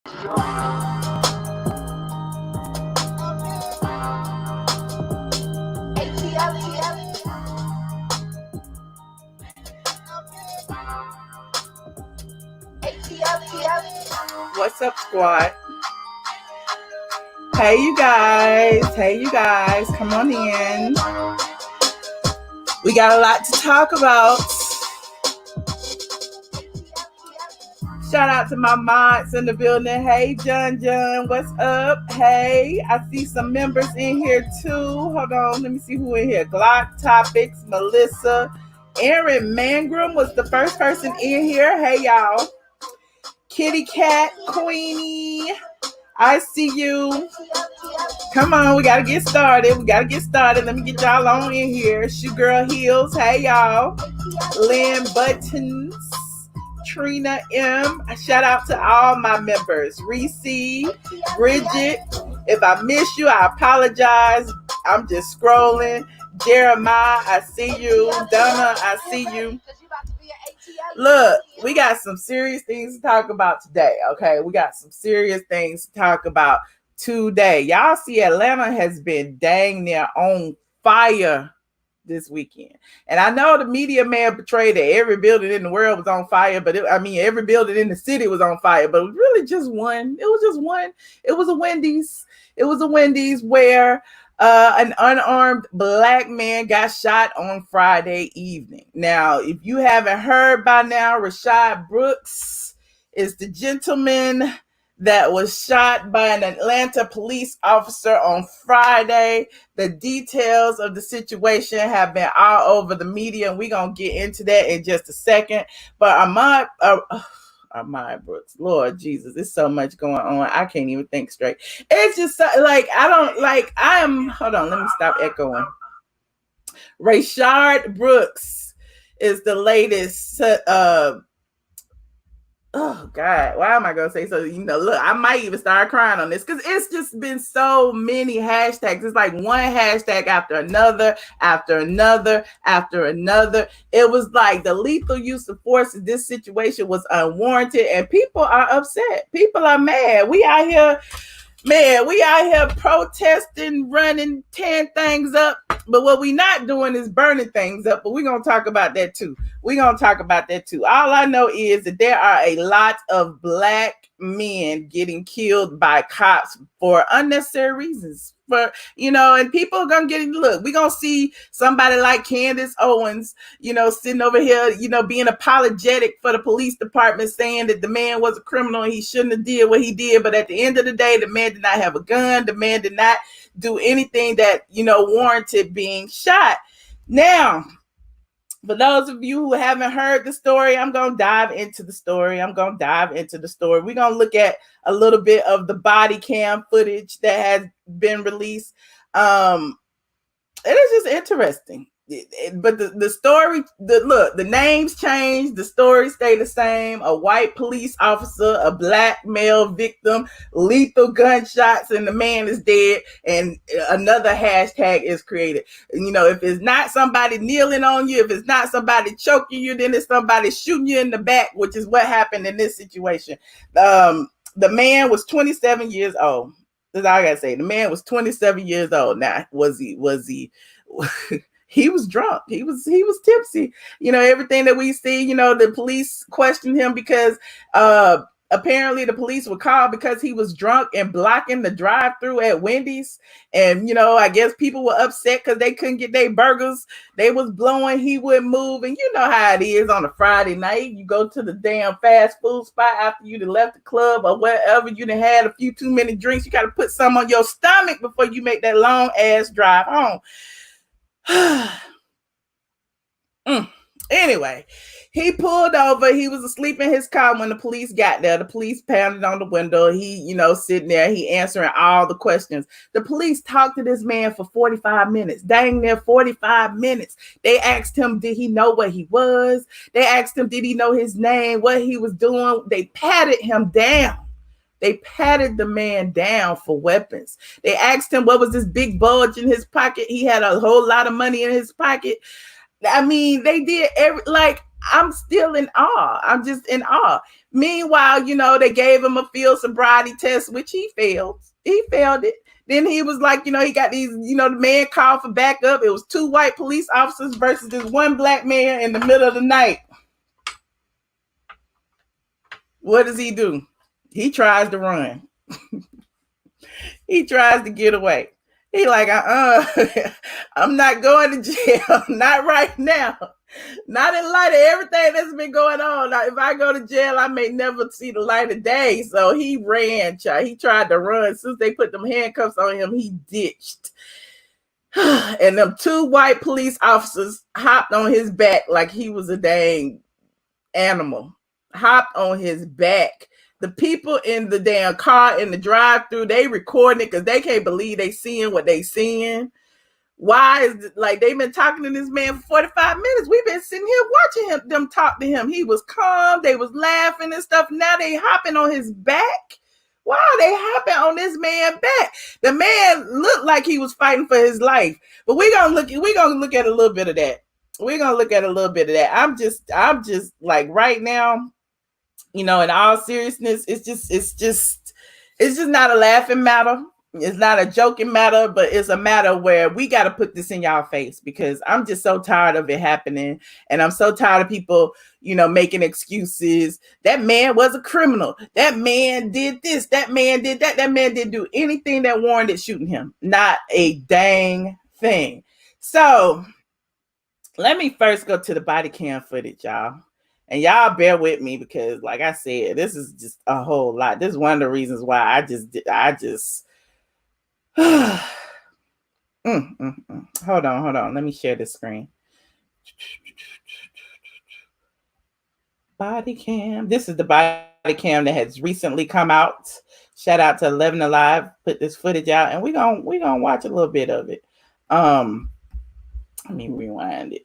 What's up, squad? Hey, you guys. Come on in. We got a lot to talk about. Shout out to my mods in the building. Hey, John, what's up? Hey, I see some members in here too. Hold on, let me see who in here. Glock Topics, Melissa, Aaron Mangrum was the first person in here. Hey, y'all. Kitty Cat, Queenie, I see you. Come on, we gotta get started. Let me get y'all on in here. Shoe Girl Heels, hey y'all. Lynn Buttons, Trina M. Shout out to all my members. Reese, Bridget. If I miss you, I apologize. I'm just scrolling. Jeremiah, I see you. Donna, I see you. Look, we got some serious things to talk about today, okay? Y'all see Atlanta has been dang near on fire this weekend. And I know the media may have portrayed that every building in the world was on fire, but every building in the city was on fire, but it was really just one. It was a Wendy's. Where an unarmed black man got shot on Friday evening. Now, if you haven't heard by now, Rayshard Brooks is the gentleman that was shot by an Atlanta police officer on Friday. The details of the situation have been all over the media, and we're going to get into that in just a second. But Rayshard Brooks, Lord Jesus, there's so much going on. I can't even think straight. It's just like, hold on, let me stop echoing. Rayshard Brooks is the latest, oh God, why am I going to say so? Look, I might even start crying on this because it's just been so many hashtags. It's like one hashtag after another. It was like the lethal use of force in this situation was unwarranted, and people are upset. People are mad. We out here protesting, running, tearing things up. But what we not doing is burning things up. But we're going to talk about that too. All I know is that there are a lot of black men getting killed by cops for unnecessary reasons. And people are going to look, we're going to see somebody like Candace Owens, sitting over here, being apologetic for the police department, saying that the man was a criminal and he shouldn't have did what he did. But at the end of the day, the man did not have a gun. The man did not do anything that, warranted being shot. Now, for those of you who haven't heard the story, I'm going to dive into the story. We're going to look at a little bit of the body cam footage that has been released. It is just interesting. But the story, the names changed, the story stayed the same. A white police officer, a black male victim, lethal gunshots, and the man is dead, and another hashtag is created. If it's not somebody kneeling on you, if it's not somebody choking you, then it's somebody shooting you in the back, which is what happened in this situation. The man was 27 years old. That's all I gotta say. The man was 27 years old. Now, was he he was drunk. He was tipsy. Everything that we see, the police questioned him because apparently the police were called because he was drunk and blocking the drive-through at Wendy's. And, I guess people were upset because they couldn't get their burgers. They was blowing, he wouldn't move. And you know how it is on a Friday night. You go to the damn fast food spot after you done left the club or wherever you done had a few too many drinks. You got to put some on your stomach before you make that long ass drive home. Anyway, he pulled over. He was asleep in his car when the police got there. The police pounded on the window. He, sitting there. He answering all the questions. The police talked to this man for 45 minutes. Dang near 45 minutes. They asked him, did he know what he was? They asked him, did he know his name, what he was doing? They patted him down. They patted the man down for weapons. They asked him what was this big bulge in his pocket. He had a whole lot of money in his pocket. I mean, they did I'm still in awe. I'm just in awe. Meanwhile, they gave him a field sobriety test, which he failed. He failed it. Then he was like, he got these, the man called for backup. It was 2 white police officers versus this 1 black man in the middle of the night. What does he do? He tries to run. He tries to get away. He like, I'm not going to jail. Not right now. Not in light of everything that's been going on. Now, if I go to jail, I may never see the light of day. So he ran, child. He tried to run. Since they put them handcuffs on him, he ditched. And them 2 white police officers hopped on his back like he was a dang animal. Hopped on his back. The people in the damn car in the drive-thru, they recording it because they can't believe they seeing what they seeing. Why is it, like they've been talking to this man for 45 minutes? We've been sitting here watching them talk to him. He was calm. They was laughing and stuff. Now they hopping on his back. Why are they hopping on this man's back? The man looked like he was fighting for his life. But we're gonna look at a little bit of that. We're gonna look at a little bit of that. I'm just like right now, in all seriousness, it's just not a laughing matter. It's not a joking matter, but it's a matter where we got to put this in y'all face because I'm just so tired of it happening. And I'm so tired of people, making excuses. That man was a criminal. That man did this. That man did that. That man didn't do anything that warranted shooting him. Not a dang thing. So let me first go to the body cam footage, y'all. And y'all bear with me because, like I said, this is just a whole lot. This is one of the reasons why I just Hold on. Let me share this screen. Body cam. This is the body cam that has recently come out. Shout out to 11 Alive. Put this footage out, and we're gonna watch a little bit of it. Let me rewind it.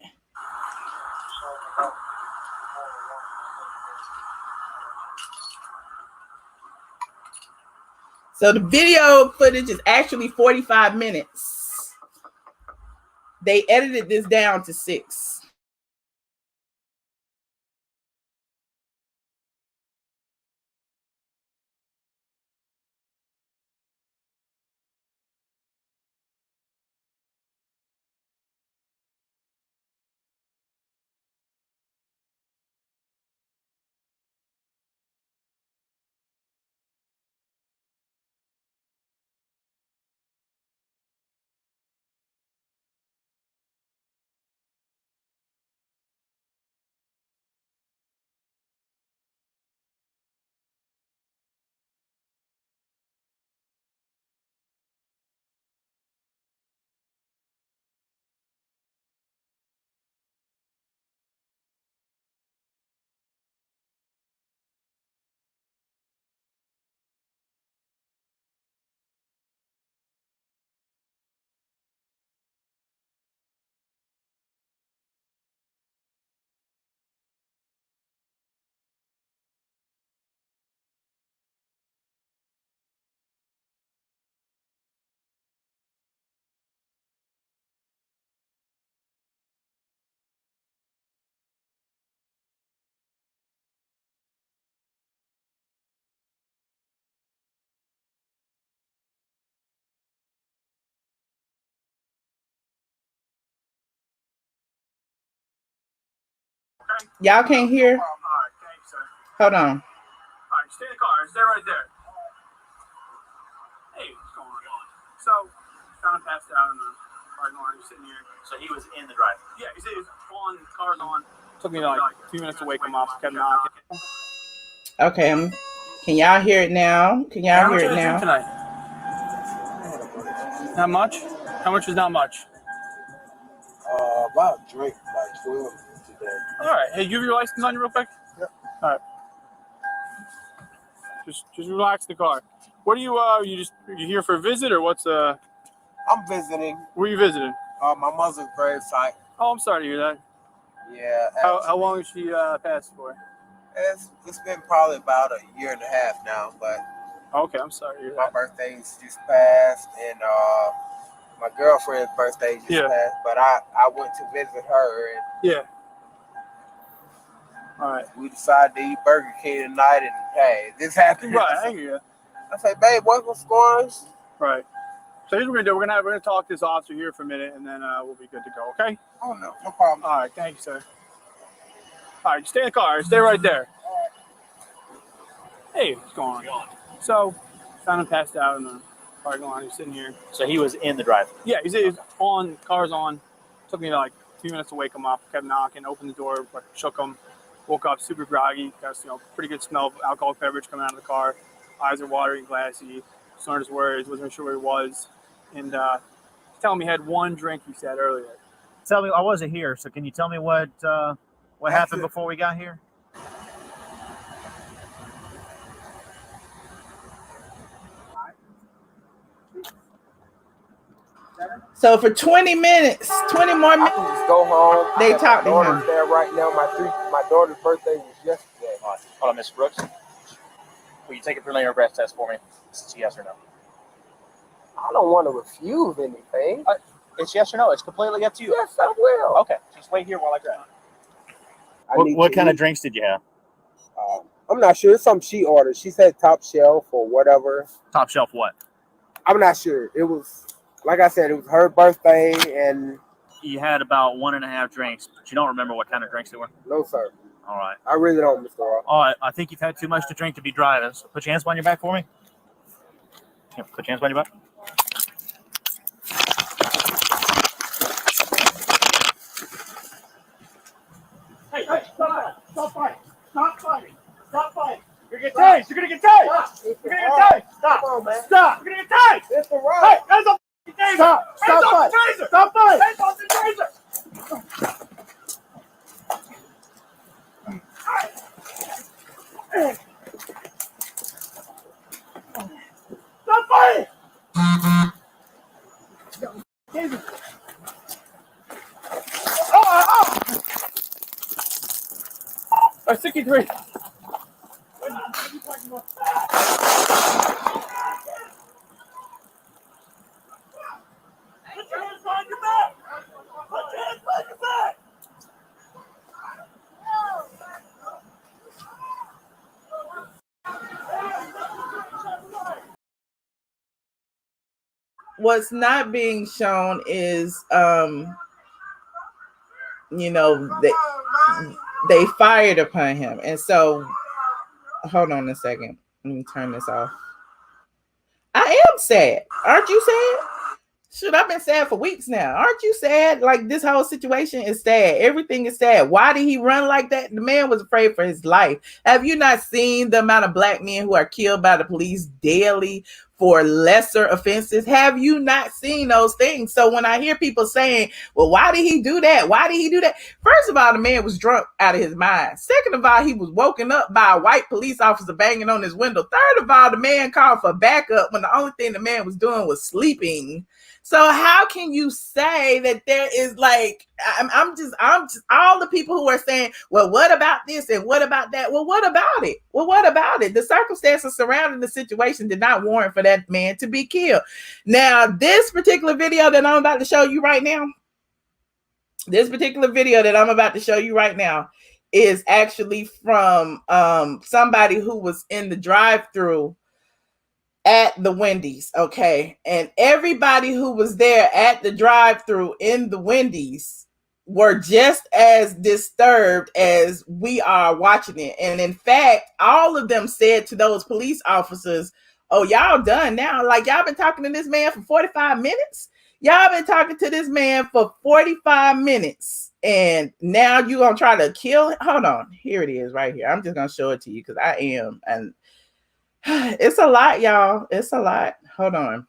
So the video footage is actually 45 minutes. They edited this down to 6. Y'all can't hear? All right, thanks, sir. Hold on. All right, stay in the car. Stay right there. Hey, what's going on? So, found him passed out in the parking lot. He was sitting here. So he was in the drive. Yeah, he said he was on, car's on. Took me like 2 minutes to wake him up. Kept knocking. Okay, can y'all hear it now? Can y'all hear it now? Tonight? Not much? How much is not much? About a drink, like 12 today. All right. Hey, you have your license on you real quick? Yep. All right. Just relax the car. What are you you here for a visit or what's I'm visiting. Where are you visiting? My mother's grave site. Oh, I'm sorry to hear that. Yeah. How long has she passed for? It's been probably about a year and a half now, but Okay, I'm sorry to hear my that. birthday's just passed, and my girlfriend's birthday just passed. But I went to visit her, and Yeah. All right. We decided to eat Burger King tonight, and hey, this happened. Right, I hear you. I say, babe, what's going on? Right. So here's what we're gonna do. We're gonna talk to this officer here for a minute, and then we'll be good to go. Okay. Oh no problem. All right. Thank you, sir. All right. Stay in the car. Stay right there. Hey, what's going on? So, found him passed out in the parking lot. He's sitting here. So he was in the drive. Yeah, he's on. Car's on. Took me like a few minutes to wake him up. Kept knocking. Opened the door. Like, shook him. Woke up super groggy. Got pretty good smell of alcoholic beverage coming out of the car. Eyes are watery and glassy. Slurred his words. Wasn't sure where he was. And he's telling me he had one drink. He said earlier. Tell me, I wasn't here, so can you tell me what happened before we got here? So for 20 minutes, 20 more minutes, Just go home. they talk to daughter's him. there right now. My daughter's birthday was yesterday. Hold on, Miss Brooks. Will you take a preliminary breath test for me? It's yes or no. I don't want to refuse anything. It's yes or no. It's completely up to you. Yes, I will. Okay, just wait here while I grab it. What kind of drinks did you have? I'm not sure. It's something she ordered. She said top shelf or whatever. Top shelf what? I'm not sure. It was, like I said, it was her birthday, and You had about 1.5 drinks, but you don't remember what kind of drinks they were? no, sir. All right. I really don't, Mr. Ross. All right, I think you've had too much to drink to be driving, so put your hands behind your back for me. Yeah, put your hands behind your back. Hey, stop fighting. Stop fighting. Stop fighting. You're gonna get tased. You're gonna get tased. You're gonna get tased. Stop. Come on, man. Stop. You're gonna get tased. Mr. Ross. Hey, hands off the taser. Stop. Hands Stop off the taser. Stop fighting. Hands off the taser. Stop fighting. Taser. Oh. 63. Put your hands behind your back. Put your hands behind your back. What's not being shown is they fired upon him. And so hold on a second. Let me turn this off. I am sad. Aren't you sad? Shoot, I've been sad for weeks now. Aren't you sad? Like, this whole situation is sad. Everything is sad. Why did he run like that? The man was afraid for his life. Have you not seen the amount of black men who are killed by the police daily for lesser offenses? Have you not seen those things? So when I hear people saying, well, why did he do that? Why did he do that? First of all, the man was drunk out of his mind. Second of all, he was woken up by a white police officer banging on his window. Third of all, the man called for backup when the only thing the man was doing was sleeping. So how can you say that there is like, I'm just all the people who are saying, well, what about this and what about that? Well, what about it? Well, what about it? The circumstances surrounding the situation did not warrant for that man to be killed. Now, this particular video that I'm about to show you right now, is actually from somebody who was in the drive-thru at the Wendy's, okay? And everybody who was there at the drive-thru in the Wendy's were just as disturbed as we are watching it. And in fact, all of them said to those police officers, oh, y'all done now? Like, y'all been talking to this man for 45 minutes? Y'all been talking to this man for 45 minutes. And now you gonna try to kill him? Hold on. Here it is right here. I'm just gonna show it to you because I am. And it's a lot, y'all. It's a lot. Hold on.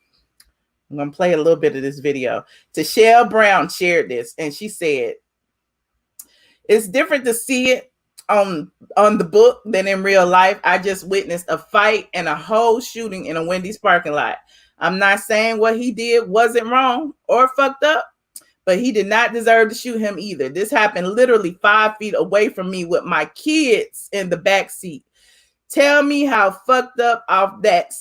I'm going to play a little bit of this video. Tashelle Brown shared this, and she said, it's different to see it on the book than in real life. I just witnessed a fight and a whole shooting in a Wendy's parking lot. I'm not saying what he did wasn't wrong or fucked up, but he did not deserve to shoot him either. This happened literally 5 feet away from me with my kids in the back seat. Tell me how fucked up that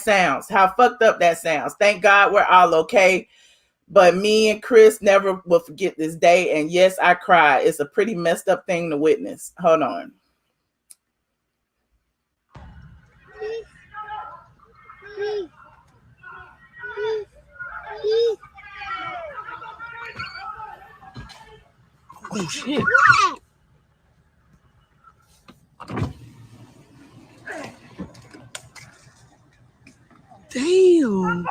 sounds. How fucked up that sounds. Thank God we're all okay. But me and Chris never will forget this day. And yes, I cried. It's a pretty messed up thing to witness. Hold on. Oh shit. Damn.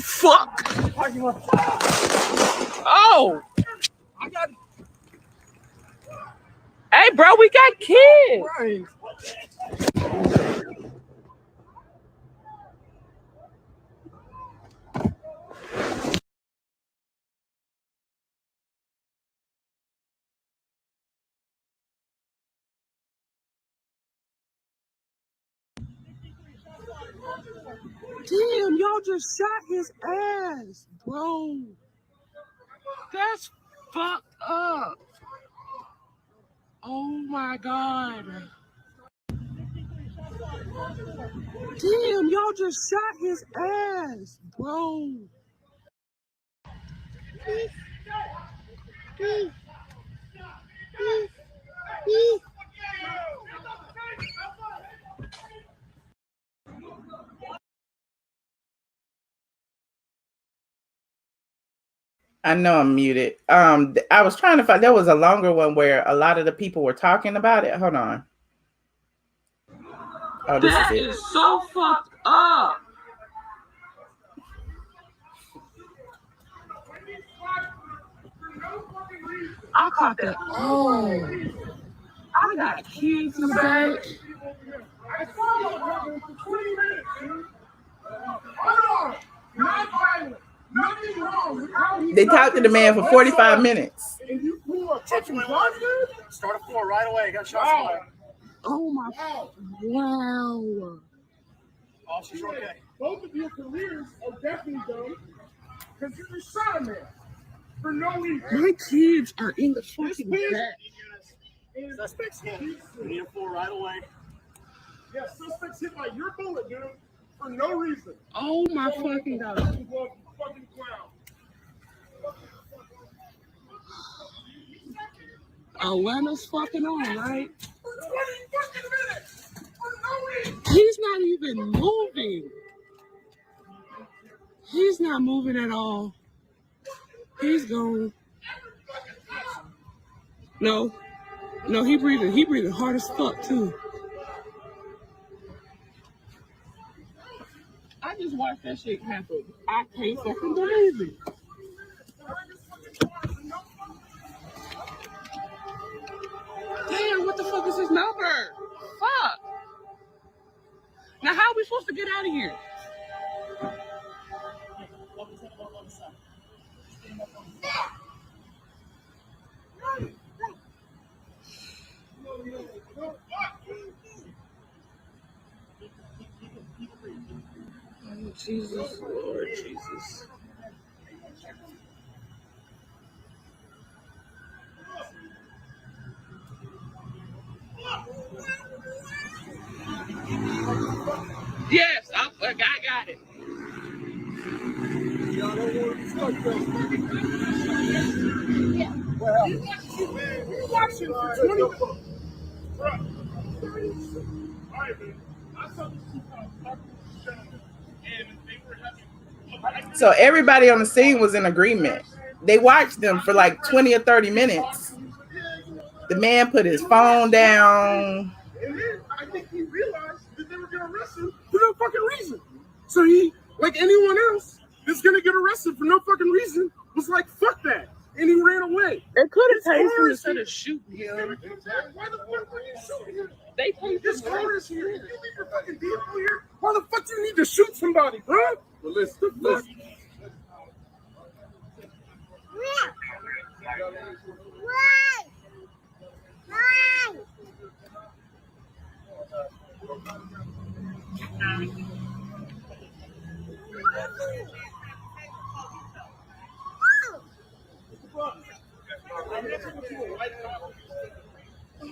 Fuck. Oh. Hey, bro, we got kids. Right. Damn, y'all just shot his ass, bro. That's fucked up. Oh my god. Damn, y'all just shot his ass, bro. I know I'm muted. I was trying to find, there was a longer one where a lot of the people were talking about it. Hold on. Oh, this That is it. is so fucked up. I caught that. Oh, I got kids in the back. They talked to the man for 45 minutes. Start a 4 right away. Got shots. Oh my. Wow. Officers are okay. Both of your careers are definitely done because you just shot a man for no reason. My kids are in the fucking back. Suspects hit. We need a 4 right away. Yeah, suspects hit by your bullet, dude, for no reason. Oh my fucking god. Fucking clown. Atlanta's fucking on, right? For 20 fucking minutes for no reason. He's not even moving. He's not moving at all. He's gone. No, he breathing. He breathing hard as fuck too. I just watched that shit happen. I can't fucking believe it. Damn, what the fuck is his number? Fuck. Now how are we supposed to get out of here? Oh, Jesus, Lord Jesus. Yes, I got it. So everybody on the scene was in agreement. They watched them for like 20 or 30 minutes. The man put his phone down. And then I think he realized that they were going to arrest him for no fucking reason. So he, like anyone else that's going to get arrested for no fucking reason, was like, fuck that. And he ran away. They could have His tasered car him is instead here. of shooting him. Why the fuck were you shooting him? They paid His him. car is here. You leave your fucking vehicle here. Why the fuck do you need to shoot somebody, bro? Well, listen.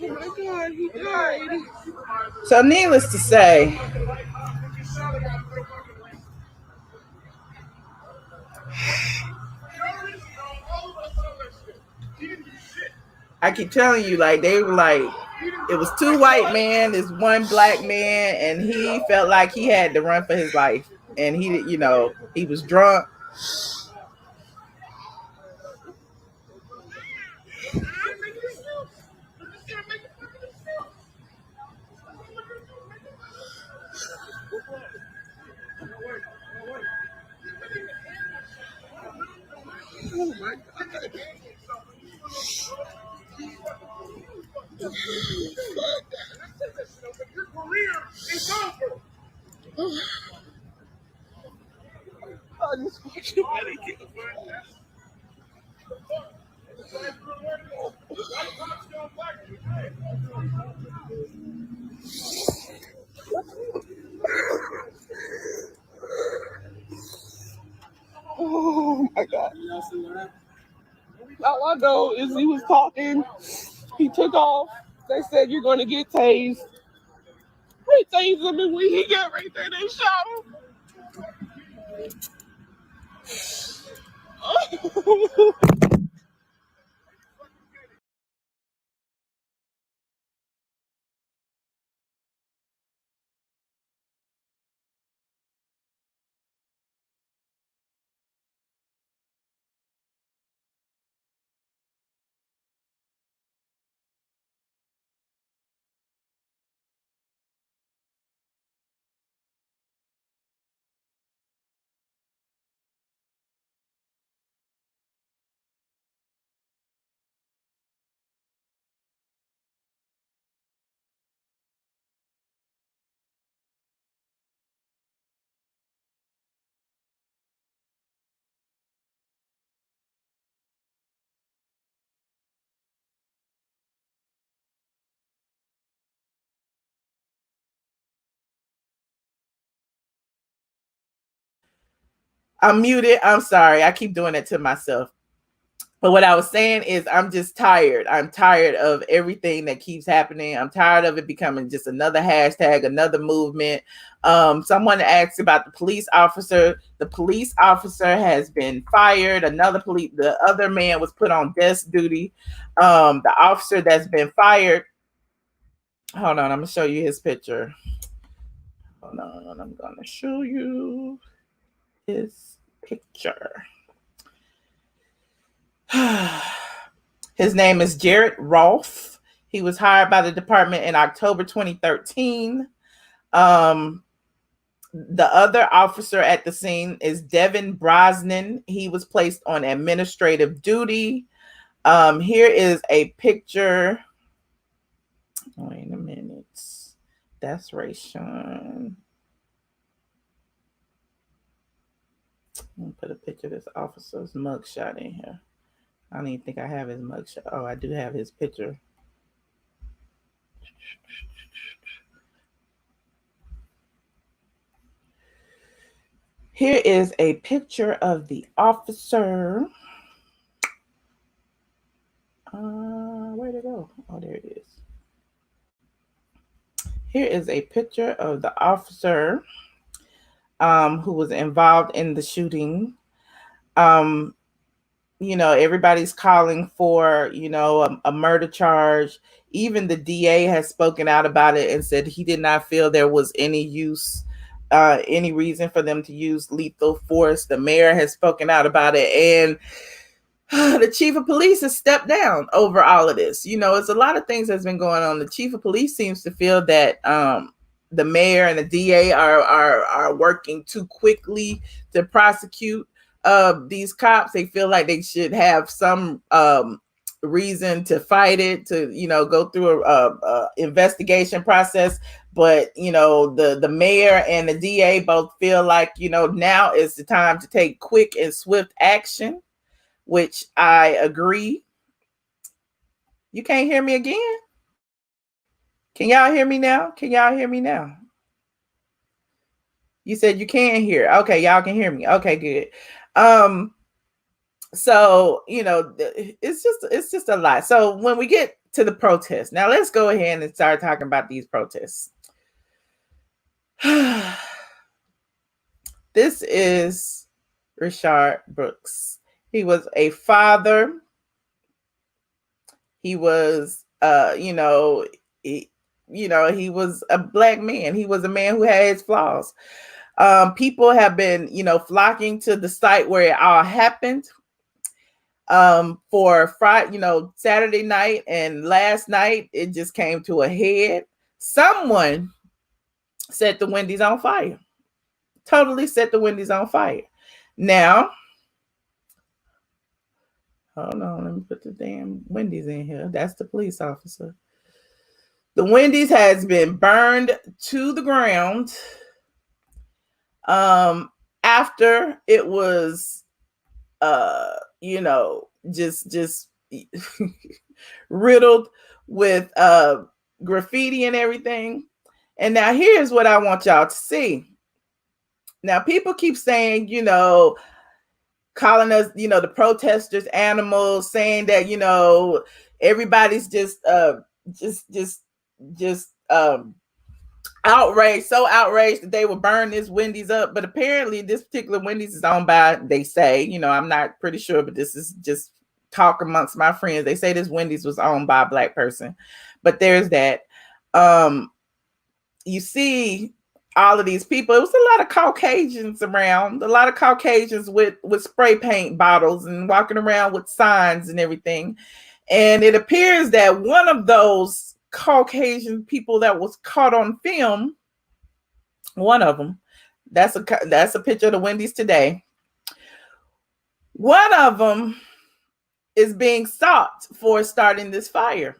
Oh my God, he died. So needless to say, I keep telling you, like, they were like, it was 2 white men, this 1 black man, and he felt like he had to run for his life. And he, you know, he was drunk. Oh my God. Your career is over. I just want you to get Oh my God. All I know is he was talking. He took off. They said, "You're going to get tased." They tased him, and when he got right there, they shot him. I'm muted. I'm sorry. I keep doing it to myself. But what I was saying is I'm just tired. I'm tired of everything that keeps happening. I'm tired of it becoming just another hashtag, another movement. Someone asked about the police officer. The police officer has been fired. The other man was put on desk duty. The officer that's been fired. Hold on, I'm gonna show you his picture. Hold on, I'm gonna show you his picture. His name is Jared Rolfe. He was hired by the department in October 2013. The other officer at the scene is Devin Brosnan. He was placed on administrative duty. Here is a picture. Wait a minute. That's Rayshard. I'm gonna put a picture of this officer's mugshot in here. I don't even think I have his mugshot. Oh, I do have his picture. Here is a picture of the officer. Where'd it go? Oh, there it is. Here is a picture of the officer who was involved in the shooting. You know, everybody's calling for, you know, a murder charge. Even the DA has spoken out about it and said he did not feel there was any reason for them to use lethal force. The mayor has spoken out about it, and the chief of police has stepped down over all of this. You know, it's a lot of things that's been going on. The chief of police seems to feel that the mayor and the DA are working too quickly to prosecute these cops. They feel like they should have some reason to fight it, to, you know, go through a investigation process. But, you know, the mayor and the DA both feel like, you know, now is the time to take quick and swift action, which I agree. You can't hear me again? Can y'all hear me now? Can y'all hear me now? You said you can hear. Okay, y'all can hear me. Okay, good. So, you know, it's just a lot. So when we get to the protests. Now let's go ahead and start talking about these protests. This is Rayshard Brooks. He was a father. He was, he was a black man. He was a man who had his flaws. People have been, flocking to the site where it all happened. For Friday, Saturday night and last night, it just came to a head. Someone set the Wendy's on fire. Totally set the Wendy's on fire. Now, hold on, let me put the damn Wendy's in here. That's the police officer. The Wendy's has been burned to the ground after it was just riddled with graffiti and everything. And now here's what I want y'all to see. Now people keep saying, calling us, the protesters animals, saying that, everybody's just outraged, so outraged that they will burn this Wendy's up. But apparently this particular Wendy's is owned by, they say, I'm not pretty sure, but this is just talk amongst my friends. They say this Wendy's was owned by a black person, but there's that. You see all of these people. It was a lot of Caucasians around, a lot of Caucasians with spray paint bottles and walking around with signs and everything. And it appears that one of those Caucasian people that was caught on film, one of them, that's a picture of the Wendy's today. One of them is being sought for starting this fire.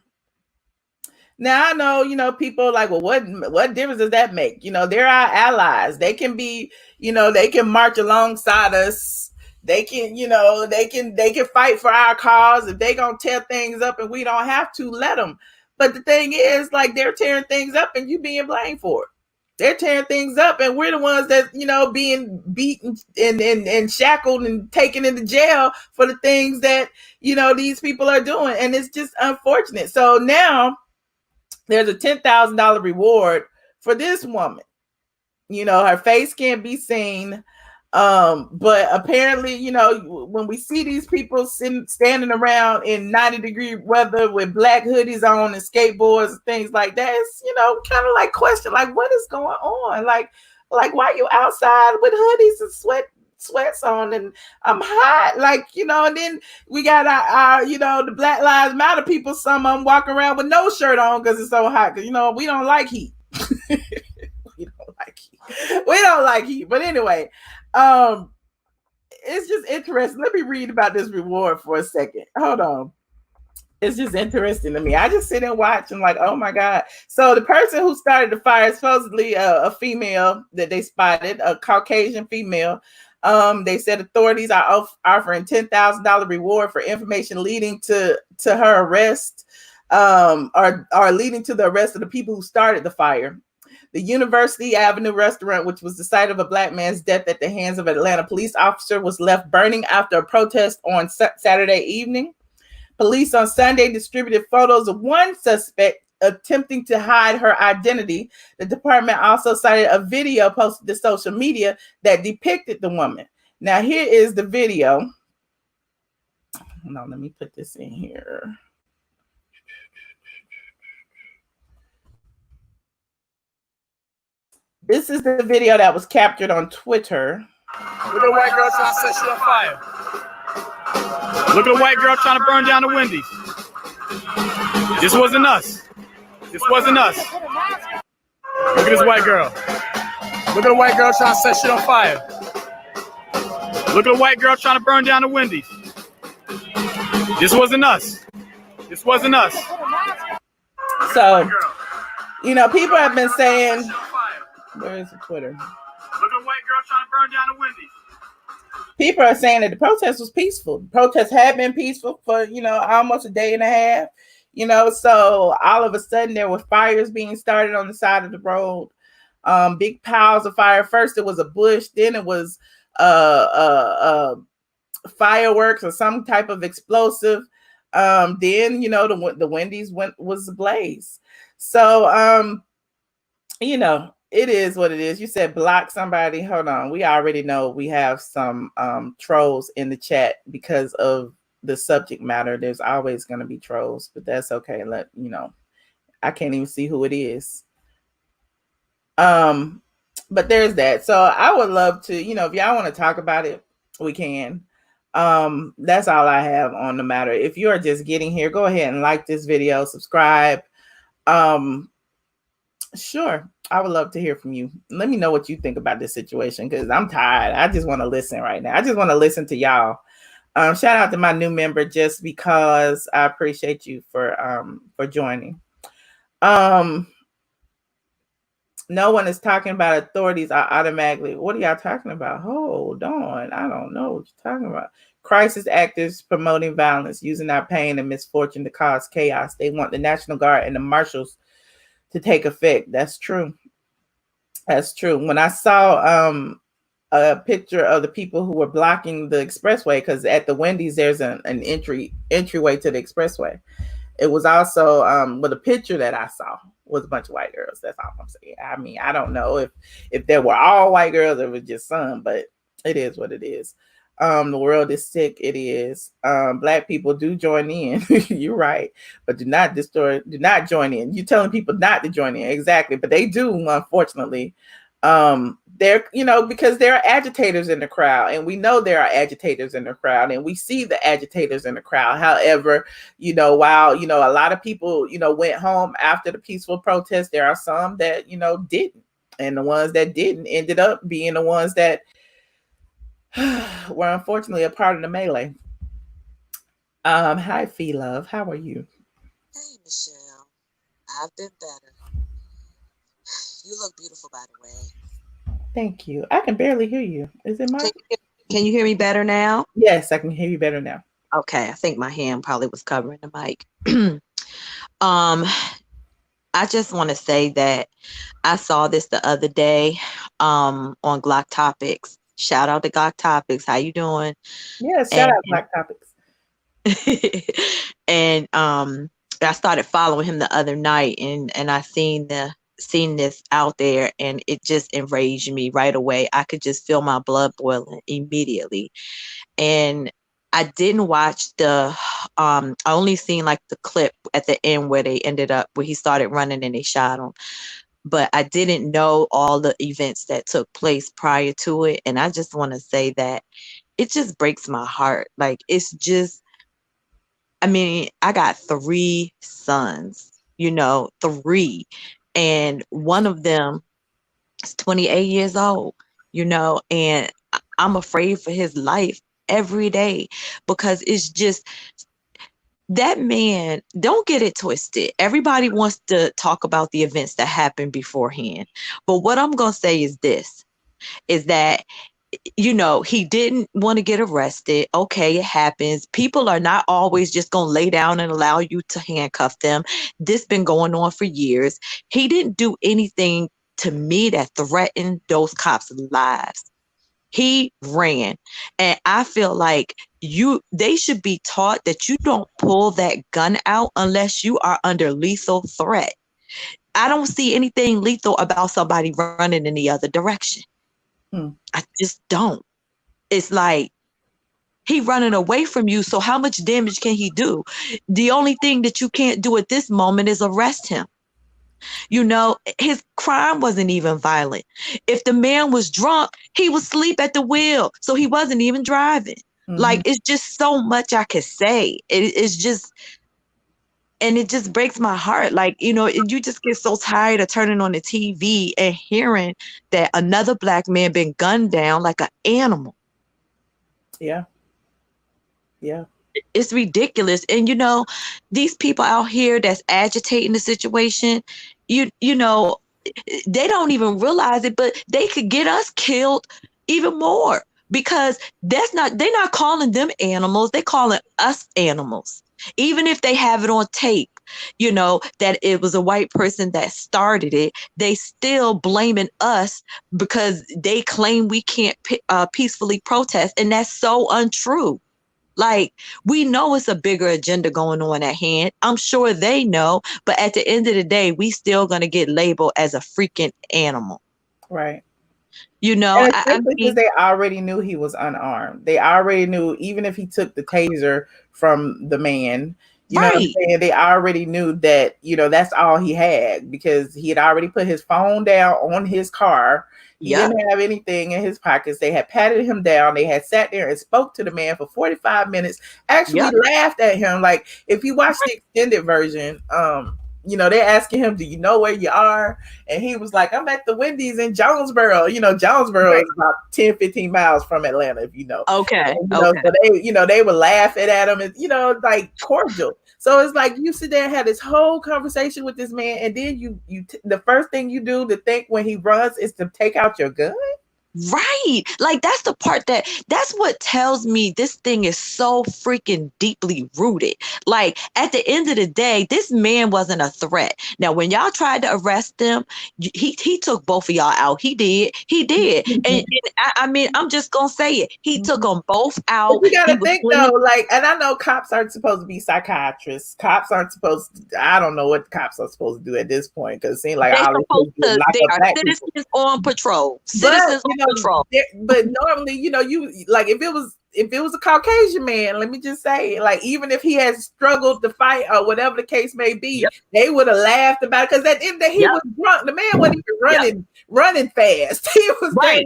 Now I know, people are like, well, what difference does that make? They're our allies. They can be, they can march alongside us. They can, they can fight for our cause. If they gonna tear things up and we don't have to, let them. But the thing is, like, they're tearing things up and you being blamed for it. They're tearing things up and we're the ones that, being beaten and shackled and taken into jail for the things that, these people are doing. And it's just unfortunate. So now there's a $10,000 reward for this woman. Her face can't be seen. But apparently, when we see these people standing around in 90-degree weather with black hoodies on and skateboards and things like that, it's, kind of like question, like, what is going on? Like why you outside with hoodies and sweats on and I'm hot, and then we got our the Black Lives Matter people, some of them walking around with no shirt on because it's so hot, because we don't like heat. we don't like heat. But anyway, it's just interesting. Let me read about this reward for a second. Hold on. It's just interesting to me. I just sit and watch and like, oh my God. So the person who started the fire is supposedly a female that they spotted, a Caucasian female. They said authorities are offering $10,000 reward for information leading to her arrest, or leading to the arrest of the people who started the fire. The University Avenue restaurant, which was the site of a black man's death at the hands of an Atlanta police officer, was left burning after a protest on Saturday evening. Police on Sunday distributed photos of one suspect attempting to hide her identity. The department also cited a video posted to social media that depicted the woman. Now, here is the video. Hold on, let me put this in here. This is the video that was captured on Twitter. Look at the white girl trying to set shit on fire. Look at the white girl trying to burn down the Wendy's. This wasn't us. This wasn't us. Look at this white girl. Look at the white girl trying to set shit on fire. Look at the white girl trying to burn down the Wendy's. This wasn't us. This wasn't us. So, people have been saying, where is the Twitter? Look at the white girl trying to burn down the Wendy's. People are saying that the protest was peaceful. The protest had been peaceful for, almost a day and a half. So all of a sudden there were fires being started on the side of the road. Big piles of fire. First it was a bush, then it was fireworks or some type of explosive. Then the Wendy's was ablaze. So it is what it is. You said block somebody. Hold on. We already know we have some trolls in the chat because of the subject matter. There's always going to be trolls, but that's okay. I can't even see who it is. But there's that. So I would love to, if y'all want to talk about it, we can. That's all I have on the matter. If you are just getting here, go ahead and like this video, subscribe. Sure, I would love to hear from you. Let me know what you think about this situation, because I'm tired. I just want to listen right now. I just want to listen to y'all. Shout out to my new member, just because. I appreciate you for joining. No one is talking about authorities are automatically. What are y'all talking about? Hold on. I don't know what you're talking about. Crisis actors promoting violence, using our pain and misfortune to cause chaos. They want the National Guard and the marshals to take effect. That's true. That's true. When I saw a picture of the people who were blocking the expressway, because at the Wendy's there's an entryway to the expressway. It was also with a picture that I saw was a bunch of white girls. That's all I'm saying. I mean, I don't know if there were all white girls or it was just some, but it is what it is. The world is sick. It is. Black people do join in. You're right, but do not join in. You're telling people not to join in. Exactly, but they do, unfortunately. They're, because there are agitators in the crowd, and we know there are agitators in the crowd, and we see the agitators in the crowd. However, while, a lot of people, went home after the peaceful protest, there are some that, didn't. And the ones that didn't ended up being the ones that were unfortunately a part of the melee. Hi, Fee Love. How are you? Hey, Michelle. I've been better. You look beautiful, by the way. Thank you. I can barely hear you. Is it my? Can you hear me better now? Yes, I can hear you better now. Okay, I think my hand probably was covering the mic. I just want to say that I saw this the other day on Glock Topics. Shout out to Glock Topics. How you doing? Yeah, shout out Glock Topics. And I started following him the other night, and I seen this out there, and it just enraged me right away. I could just feel my blood boiling immediately. And I didn't watch I only seen like the clip at the end where he started running and they shot him. But I didn't know all the events that took place prior to it. And I just want to say that it just breaks my heart. Like, it's just, I got 3 sons, 3. And one of them is 28 years old, and I'm afraid for his life every day, because it's just, that man, don't get it twisted. Everybody wants to talk about the events that happened beforehand. But what I'm going to say is this, is that, he didn't want to get arrested. Okay, it happens. People are not always just going to lay down and allow you to handcuff them. This been going on for years. He didn't do anything to me that threatened those cops' lives. He ran. And I feel like they should be taught that you don't pull that gun out unless you are under lethal threat. I don't see anything lethal about somebody running in the other direction. I just don't. It's like, he running away from you, so how much damage can he do? The only thing that you can't do at this moment is arrest him. His crime wasn't even violent. If the man was drunk, he was asleep at the wheel, so he wasn't even driving. Like, it's just so much I could say. It's just, and it just breaks my heart. Like, you just get so tired of turning on the TV and hearing that another black man been gunned down like an animal. Yeah. Yeah. It's ridiculous. And, these people out here that's agitating the situation, they don't even realize it, but they could get us killed even more, because they're not calling them animals. They're calling us animals. Even if they have it on tape, that it was a white person that started it, they still blaming us because they claim we can't peacefully protest. And that's so untrue. Like, we know it's a bigger agenda going on at hand. I'm sure they know, but at the end of the day, we still gonna get labeled as a freaking animal. Right. You know, And I especially because mean, they already knew he was unarmed. They already knew, even if he took the taser from the man, you know what I'm right. saying? They already knew that, that's all he had, because he had already put his phone down on his car. He Yep. didn't have anything in his pockets. They had patted him down. They had sat there and spoke to the man for 45 minutes, actually Yep. laughed at him. Like, if you watch the extended version, they're asking him, do you know where you are? And he was like, I'm at the Wendy's in Jonesboro. Jonesboro is about 10, 15 miles from Atlanta, if you know. Okay. And, Okay. so they were laughing at him and, like cordial. So it's like you sit there and have this whole conversation with this man, and then the first thing you do to think when he runs is to take out your gun. Right. Like, that's the part that's what tells me this thing is so freaking deeply rooted. Like, at the end of the day, this man wasn't a threat. Now, when y'all tried to arrest him, he took both of y'all out. He did. And I mean, I'm just gonna say it. He took them both out. But you gotta think clean. though, like, and I know cops aren't supposed to be psychiatrists. Cops aren't supposed to, I don't know what cops are supposed to do at this point, because it seems like They all they are citizens on patrol. Citizens on patrol. But normally, you like, if it was a Caucasian man, let me just say, like, even if he has struggled to fight or whatever the case may be, they would have laughed about it, because at the end of the day, he was drunk. The man wasn't even running fast. He was right.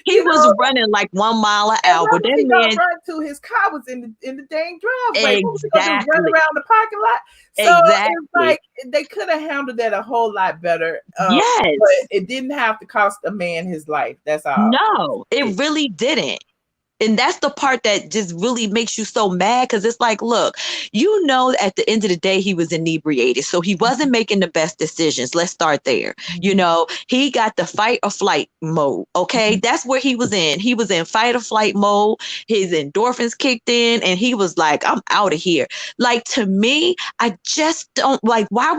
He was running like 1 mile an hour. That man run to his car was in the dang driveway. Exactly. Run around the parking lot. So it's like they could have handled that a whole lot better. Yes, but it didn't have to cost a man his life. That's all. No, it really didn't. And that's the part that just really makes you so mad, because it's like, look, at the end of the day, he was inebriated. So he wasn't making the best decisions. Let's start there. He got the fight or flight mode. Okay. That's where he was in. He was in fight or flight mode. His endorphins kicked in and he was like, I'm out of here. Like, to me, I just don't like, why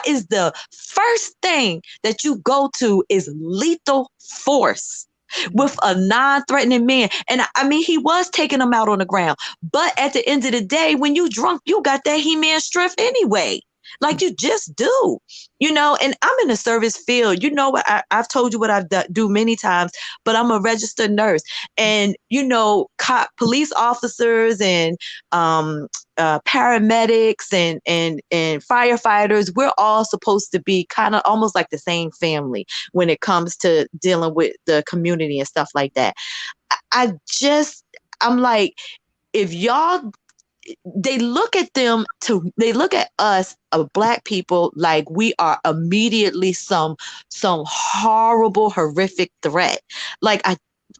is the first thing that you go to is lethal force with a non-threatening man? And I mean, he was taking them out on the ground, but at the end of the day, when you drunk, you got that He-Man strength anyway. Like, you just do, and I'm in the service field. I've told you what I've do many times, but I'm a registered nurse, and police officers and paramedics and firefighters, we're all supposed to be kind of almost like the same family when it comes to dealing with the community and stuff like that. I'm like, if y'all, they look at us, Black people, like we are immediately some horrible, horrific threat. Like,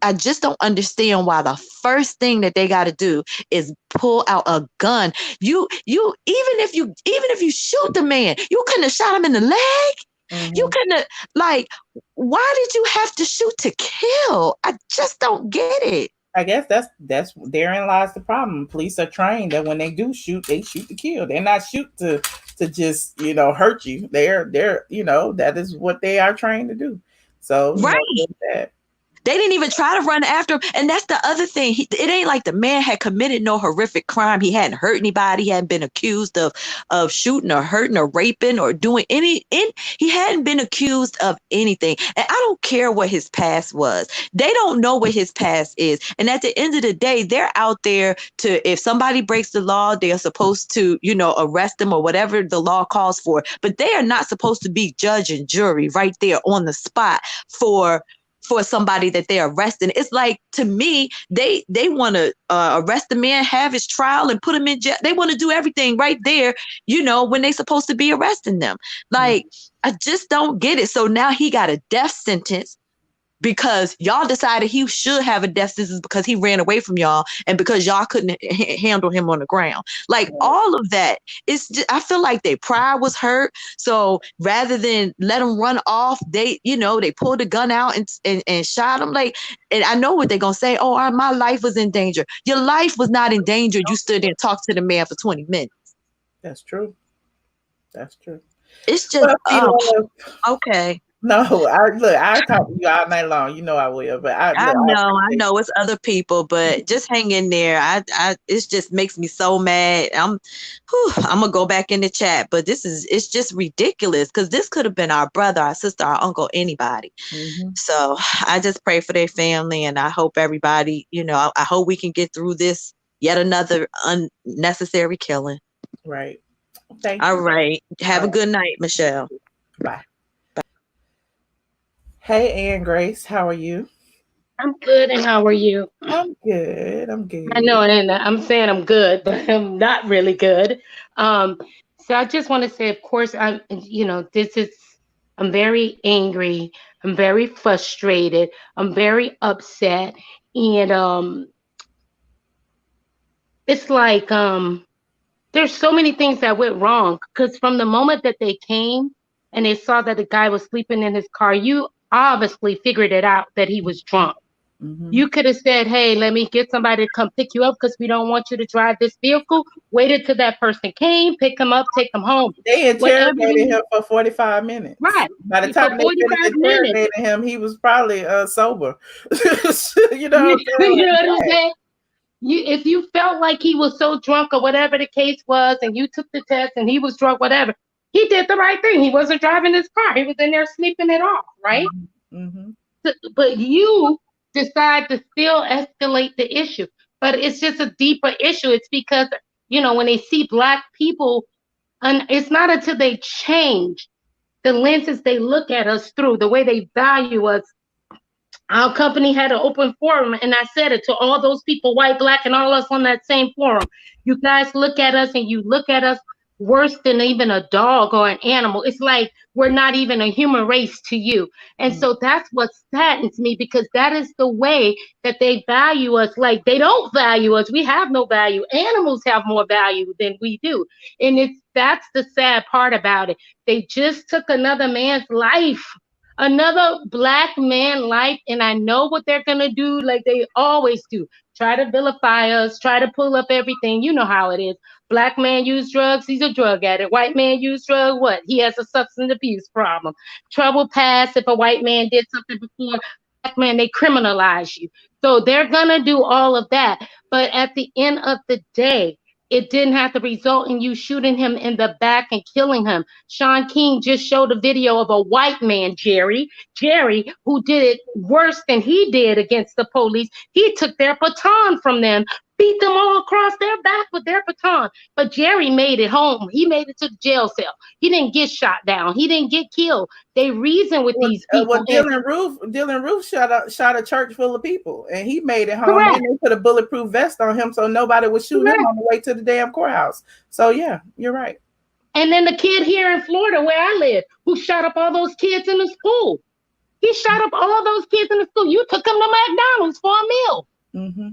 I just don't understand why the first thing that they got to do is pull out a gun. Even if you shoot the man, you couldn't have shot him in the leg. Mm-hmm. You couldn't have, like, why did you have to shoot to kill? I just don't get it. I guess that's therein lies the problem. Police are trained that when they do shoot, they shoot to kill. They're not shoot to just hurt you. They're that is what they are trained to do. So right. They didn't even try to run after him. And that's the other thing. It ain't like the man had committed no horrific crime. He hadn't hurt anybody. He hadn't been accused of shooting or hurting or raping or doing he hadn't been accused of anything. And I don't care what his past was. They don't know what his past is. And at the end of the day, they're out there if somebody breaks the law, they are supposed to, arrest them or whatever the law calls for. But they are not supposed to be judge and jury right there on the spot for somebody that they're arresting. It's like, to me, they want to arrest the man, have his trial, and put him in jail. They want to do everything right there, when they're supposed to be arresting them. Like, I just don't get it. So now he got a death sentence because y'all decided he should have a death sentence because he ran away from y'all and because y'all couldn't handle him on the ground. Like, all of that, I feel like their pride was hurt. So rather than let him run off, they pulled a gun out and shot him. Like, and I know what they're going to say. Oh, my life was in danger. Your life was not in danger. You stood there and talked to the man for 20 minutes. That's true. That's true. It's just, okay. No, I talk to you all night long. You know I will, but I I appreciate know it's other people, but just hang in there. It just makes me so mad. I'm gonna go back in the chat, but it's just ridiculous because this could have been our brother, our sister, our uncle, anybody. Mhm. So I just pray for their family, and I hope everybody, I hope we can get through this yet another unnecessary killing. Right. Thank All you. right. Have All a good night, Michelle. Bye. Hey, Ann Grace, how are you? I'm good, and how are you? I'm good. I'm I good. know, and I'm saying I'm good, but I'm not really good. So I just want to say, of course, I'm very angry. I'm very frustrated. I'm very upset, and it's like there's so many things that went wrong because from the moment that they came and they saw that the guy was sleeping in his car, you obviously figured it out that he was drunk. Mm-hmm. You could have said, hey, let me get somebody to come pick you up because we don't want you to drive this vehicle. Waited till that person came, pick him up, take him home. They interrogated him for 45 minutes. Right. By the For time they 45 finished minutes. interrogating him, he was probably sober. You know what I'm saying? If you felt like he was so drunk or whatever the case was, and you took the test and he was drunk, whatever, he did the right thing. He wasn't driving his car. He was in there sleeping it off, right? Mm-hmm. But you decide to still escalate the issue. But it's just a deeper issue. It's because, when they see Black people, and it's not until they change the lenses they look at us through, the way they value us. Our company had an open forum, and I said it to all those people, white, Black, and all us on that same forum. You guys look at us, and you look at us worse than even a dog or an animal. It's like we're not even a human race to you. And so that's what saddens me, because that is the way that they value us. Like, they don't value us. We have no value. Animals have more value than we do. And that's the sad part about it. They just took another man's life. Another Black man life, and I know what they're gonna do, like they always do. Try to vilify us, try to pull up everything. You know how it is. Black man use drugs, he's a drug addict. White man use drugs, what? He has a substance abuse problem. Trouble pass if a white man did something before. Black man, they criminalize you. So they're gonna do all of that. But at the end of the day, it didn't have to result in you shooting him in the back and killing him. Sean King just showed a video of a white man, Jerry, who did it worse than he did against the police. He took their baton from them, beat them all across their back with their baton. But Jerry made it home. He made it to the jail cell. He didn't get shot down. He didn't get killed. They reason with these people. Dylan Roof shot a church full of people, and he made it home. Correct. And they put a bulletproof vest on him so nobody would shoot him on the way to the damn courthouse. So yeah, you're right. And then the kid here in Florida, where I live, who shot up all those kids in the school. He shot up all those kids in the school. You took them to McDonald's for a meal. Mm-hmm.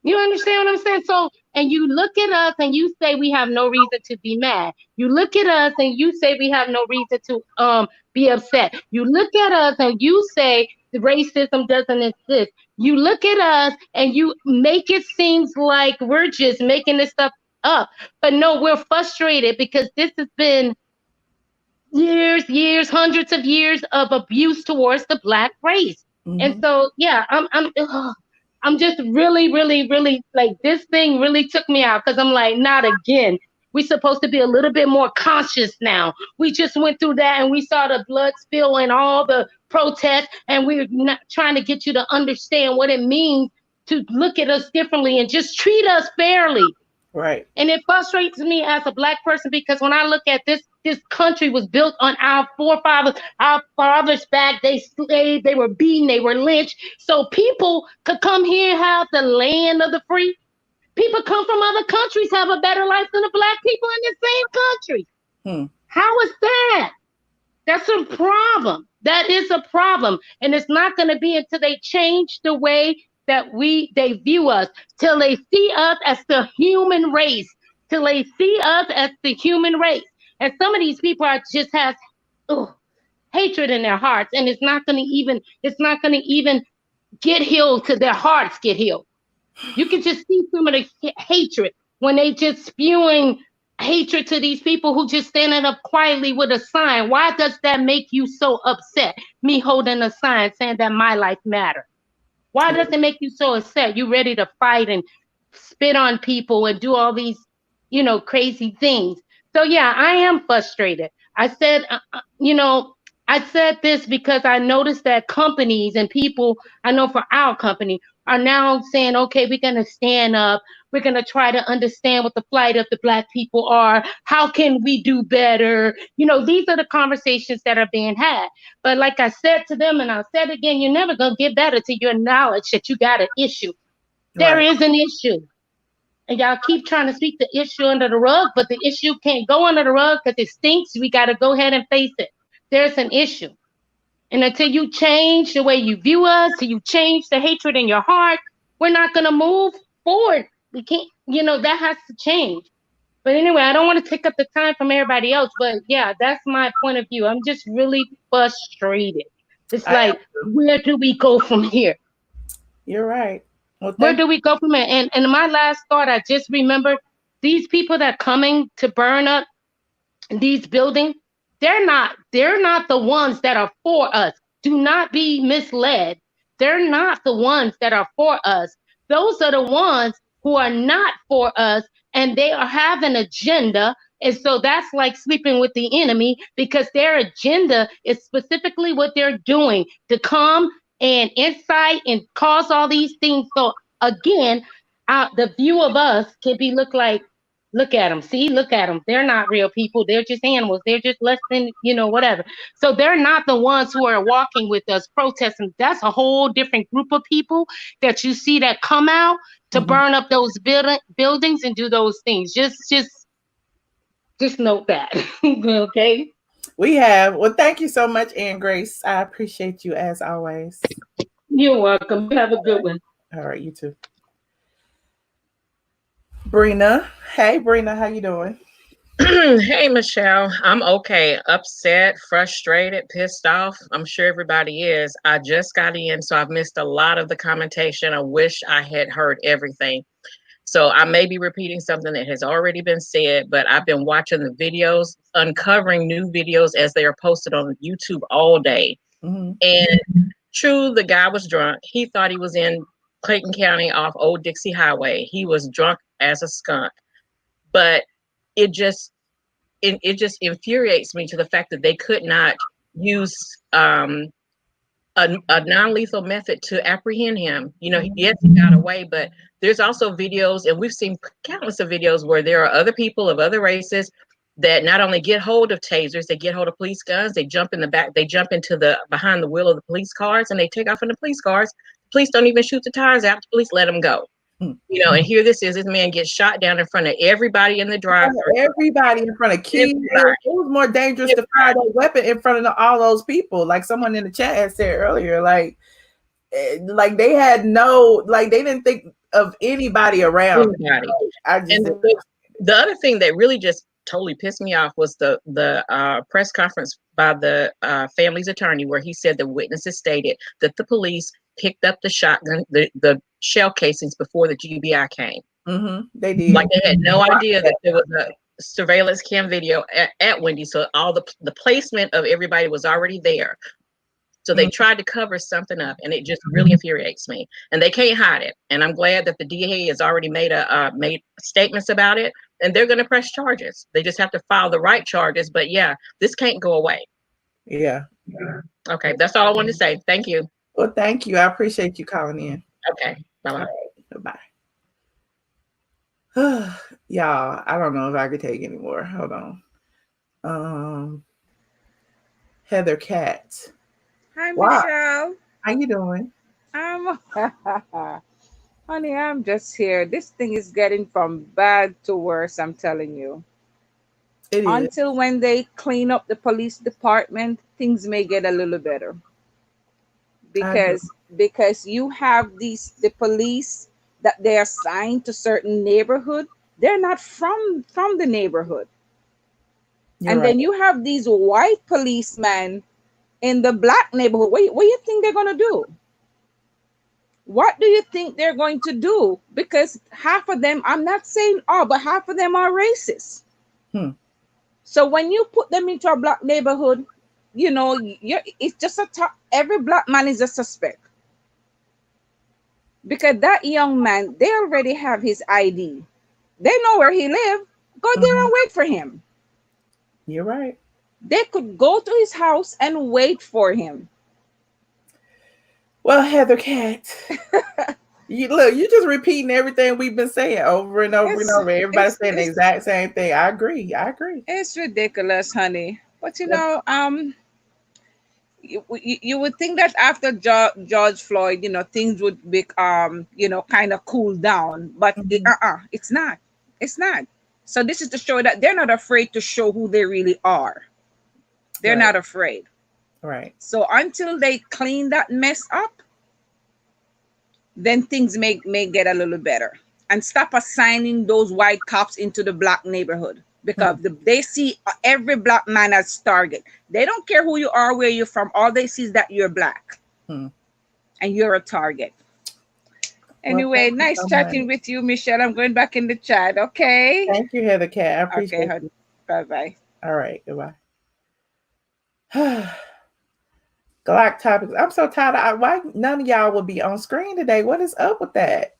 You understand what I'm saying? So, and you look at us and you say we have no reason to be mad. You look at us and you say we have no reason to be upset. You look at us and you say the racism doesn't exist. You look at us and you make it seem like we're just making this stuff up. But no, we're frustrated because this has been years, hundreds of years of abuse towards the Black race. Mm-hmm. And so, yeah, I'm just really, like, this thing really took me out, because I'm like, not again. We're supposed to be a little bit more conscious now. We just went through that and we saw the blood spill and all the protests, and we're not trying to get you to understand what it means to look at us differently and just treat us fairly. Right. And it frustrates me as a Black person, because when I look at this country was built on our forefathers, our fathers' back. They slaved, they were beaten, they were lynched. So people could come here and have the land of the free. People come from other countries, have a better life than the Black people in the same country. How is that? That's a problem. That is a problem. And it's not going to be until they change the way that they view us, till they see us as the human race, till they see us as the human race. And some of these people just have hatred in their hearts, and it's not going to even get healed till their hearts get healed. You can just see some of the hatred when they just spewing hatred to these people who just standing up quietly with a sign. Why does that make you so upset? Me holding a sign saying that my life matters. Why does it make you so upset? You ready to fight and spit on people and do all these, crazy things. So yeah, I am frustrated. I said, I said this because I noticed that companies and people I know for our company are now saying, okay, we're going to stand up. We're going to try to understand what the plight of the Black people are. How can we do better? These are the conversations that are being had. But like I said to them, and I'll say it again, you're never going to get better till you acknowledge that you got an issue. There is an issue. And y'all keep trying to sweep the issue under the rug, but the issue can't go under the rug because it stinks. We got to go ahead and face it. There's an issue. And until you change the way you view us, till you change the hatred in your heart, we're not going to move forward. We can't, that has to change. But anyway, I don't want to take up the time from everybody else. But yeah, that's my point of view. I'm just really frustrated. It's like, where do we go from here? You're right. Well, where do we go from here? And my last thought, I just remembered, these people that are coming to burn up these buildings, they're not the ones that are for us. Do not be misled. They're not the ones that are for us. Those are the ones who are not for us, and they have an agenda. And so that's like sleeping with the enemy, because their agenda is specifically what they're doing, to come and incite and cause all these things. So again, the view of us can be look at them. See, look at them. They're not real people. They're just animals. They're just less than, whatever. So they're not the ones who are walking with us, protesting. That's a whole different group of people that you see that come out to burn up those buildings and do those things. Just note that. Okay. Well, thank you so much, Ann Grace. I appreciate you as always. You're welcome. Have a good one. All right, you too. Brina. Hey, Brina, how you doing? Hey, Michelle. I'm okay. Upset, frustrated, pissed off. I'm sure everybody is. I just got in, so I've missed a lot of the commentation. I wish I had heard everything. So I may be repeating something that has already been said, but I've been watching the videos, uncovering new videos as they are posted on YouTube all day. Mm-hmm. And true, the guy was drunk. He thought he was in Clayton County off Old Dixie Highway. He was drunk as a skunk. But it just infuriates me to the fact that they could not use a non-lethal method to apprehend him. Yes, he got away, but there's also videos, and we've seen countless of videos where there are other people of other races that not only get hold of tasers, they get hold of police guns, they jump in the back, they jump into the behind the wheel of the police cars, and they take off in the police cars. Police don't even shoot the tires out. The police let them go. And here this man gets shot down in front of everybody in the drive-thru. Everybody in front of kids. It was more dangerous to fire that weapon in front of all those people. Like someone in the chat had said earlier, like they had they didn't think of anybody around. The other thing that really just totally pissed me off was the press conference by the family's attorney, where he said the witnesses stated that the police picked up the shotgun, the shell casings before the GBI came. Mm-hmm. They did. Like they had no idea that there was a surveillance cam video at Wendy. So all the placement of everybody was already there. So they tried to cover something up, and it just really infuriates me. And they can't hide it. And I'm glad that the DA has already made statements about it, and they're going to press charges. They just have to file the right charges. But yeah, this can't go away. Yeah. Okay, that's all I wanted to say. Thank you. Well, thank you. I appreciate you calling in. Okay. Bye-bye. Right, bye. Y'all, I don't know if I could take anymore. Hold on. Heather Katz. Hi, Michelle. How you doing? Honey, I'm just here. This thing is getting from bad to worse, I'm telling you. It is. Until when they clean up the police department, things may get a little better. Because you have the police that they're assigned to certain neighborhood, they're not from the neighborhood. Then you have these white policemen in the black neighborhood. What do you think they're going to do? What do you think they're going to do? Because half of them, I'm not saying all, but half of them are racist. So when you put them into a black neighborhood, you know, it's just every black man is a suspect. Because that young man, they already have his ID. They know where he lives. Go there and wait for him. You're right. They could go to his house and wait for him. Well, Heather Cat, you just repeating everything we've been saying over and over and over. Everybody's saying the exact same thing. I agree. It's ridiculous, honey. But you know, you would think that after George Floyd, you know, things would be you know, kind of cool down, but it's not. So this is to show that they're not afraid to show who they really are. They're not afraid. Right. So until they clean that mess up, then things may get a little better, and stop assigning those white cops into the black neighborhood. Because they see every black man as target. They don't care who you are, where you're from. All they see is that you're black. And you're a target. Anyway, well, nice chatting with you, Michelle. I'm going back in the chat, okay? Thank you, Heather Cat. I appreciate it. Bye-bye. All right, goodbye. Glock topics. I'm so tired. Why none of y'all will be on screen today? What is up with that?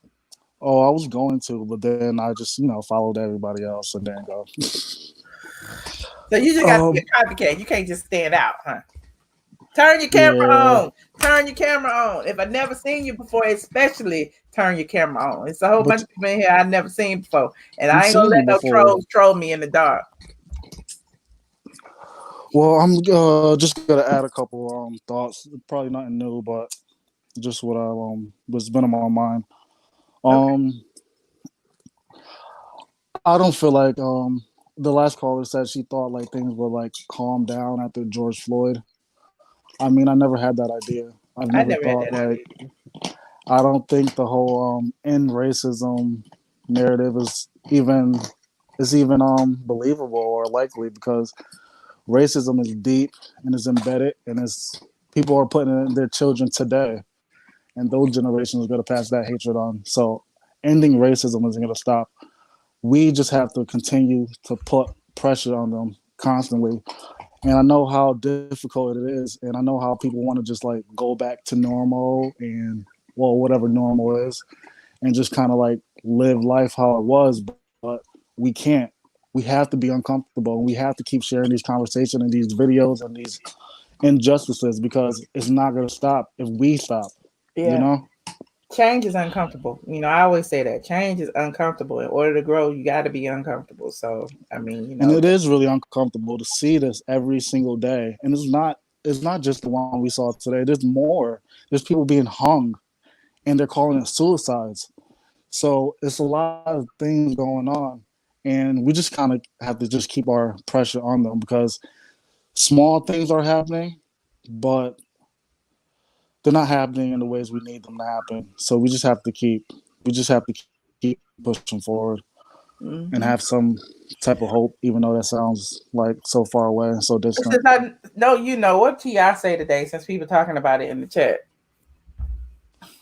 Oh, I was going to, but then I just, followed everybody else and then go. So you just got to be a copycat. You can't just stand out, huh? Turn your camera on. Turn your camera on. If I've never seen you before, especially turn your camera on. It's a whole bunch of people in here I've never seen before. And I ain't going to let no trolls troll me in the dark. Well, I'm just going to add a couple thoughts. Probably nothing new, but just what what's been on my mind. I don't feel like the last caller said she thought like things would like calm down after George Floyd. I mean, I never had that idea. I never thought like I don't think the whole end racism narrative is even believable or likely, because racism is deep and is embedded, and people are putting it in their children today, and those generations are going to pass that hatred on. So ending racism isn't going to stop. We just have to continue to put pressure on them constantly. And I know how difficult it is, and I know how people want to just like go back to normal and whatever normal is, and just kind of like live life how it was, but we can't. We have to be uncomfortable. We have to keep sharing these conversations and these videos and these injustices, because it's not going to stop if we stop. Yeah. Change is uncomfortable. I always say that change is uncomfortable. In order to grow, you got to be uncomfortable. So, I mean, and it is really uncomfortable to see this every single day. And it's not just the one we saw today. There's more. There's people being hung, and they're calling it suicides. So it's a lot of things going on, and we just kind of have to just keep our pressure on them, because small things are happening, but they're not happening in the ways we need them to happen. So we just have to keep pushing forward and have some type of hope, even though that sounds like so far away and so distant. No, what T.I. say today, since people talking about it in the chat?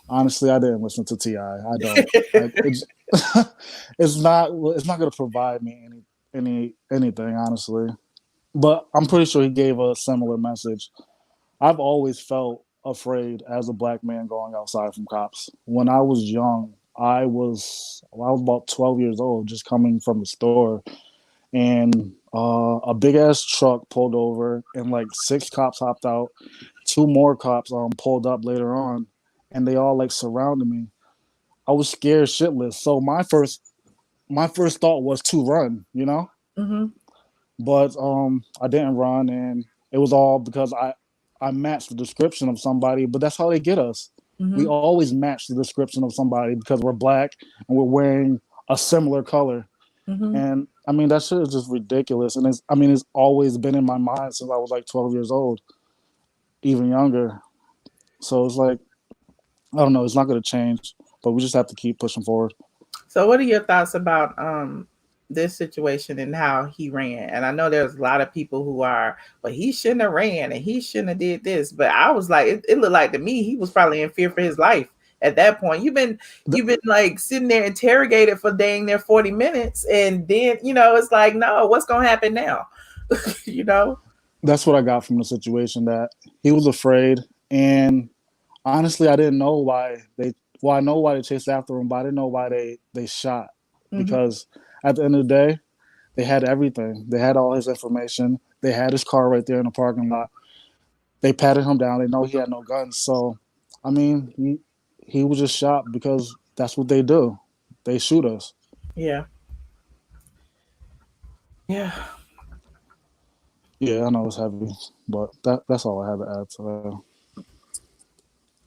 Honestly, I didn't listen to T.I. I don't. It's not going to provide me anything, honestly. But I'm pretty sure he gave a similar message. I've always felt afraid as a black man going outside from cops. When I was young, I was about 12 years old, just coming from the store, and a big ass truck pulled over, and like 6 cops hopped out. 2 more cops pulled up later on, and they all like surrounded me. I was scared shitless. So my first thought was to run, but I didn't run, and it was all because I matched the description of somebody, but that's how they get us. We always match the description of somebody because we're black and we're wearing a similar color. And I mean, that shit is just ridiculous. And it's always been in my mind since I was like 12 years old, even younger. So it's like, I don't know, it's not going to change, but we just have to keep pushing forward. So what are your thoughts about this situation and how he ran? And I know there's a lot of people who are, well, he shouldn't have ran and he shouldn't have did this. But I was like, it looked like to me he was probably in fear for his life At that point, you've been like sitting there interrogated for dang near 40 minutes, and then it's like, no, what's gonna happen now? That's what I got from the situation, that he was afraid, and honestly, I didn't know why I know why they chased after him, but I didn't know why they shot. Because at the end of the day, they had everything. They had all his information. They had his car right there in the parking lot. They patted him down. They know he had no guns. So, I mean, he was just shot because that's what they do. They shoot us. Yeah. Yeah, I know it's heavy, but that's all I have to add to that.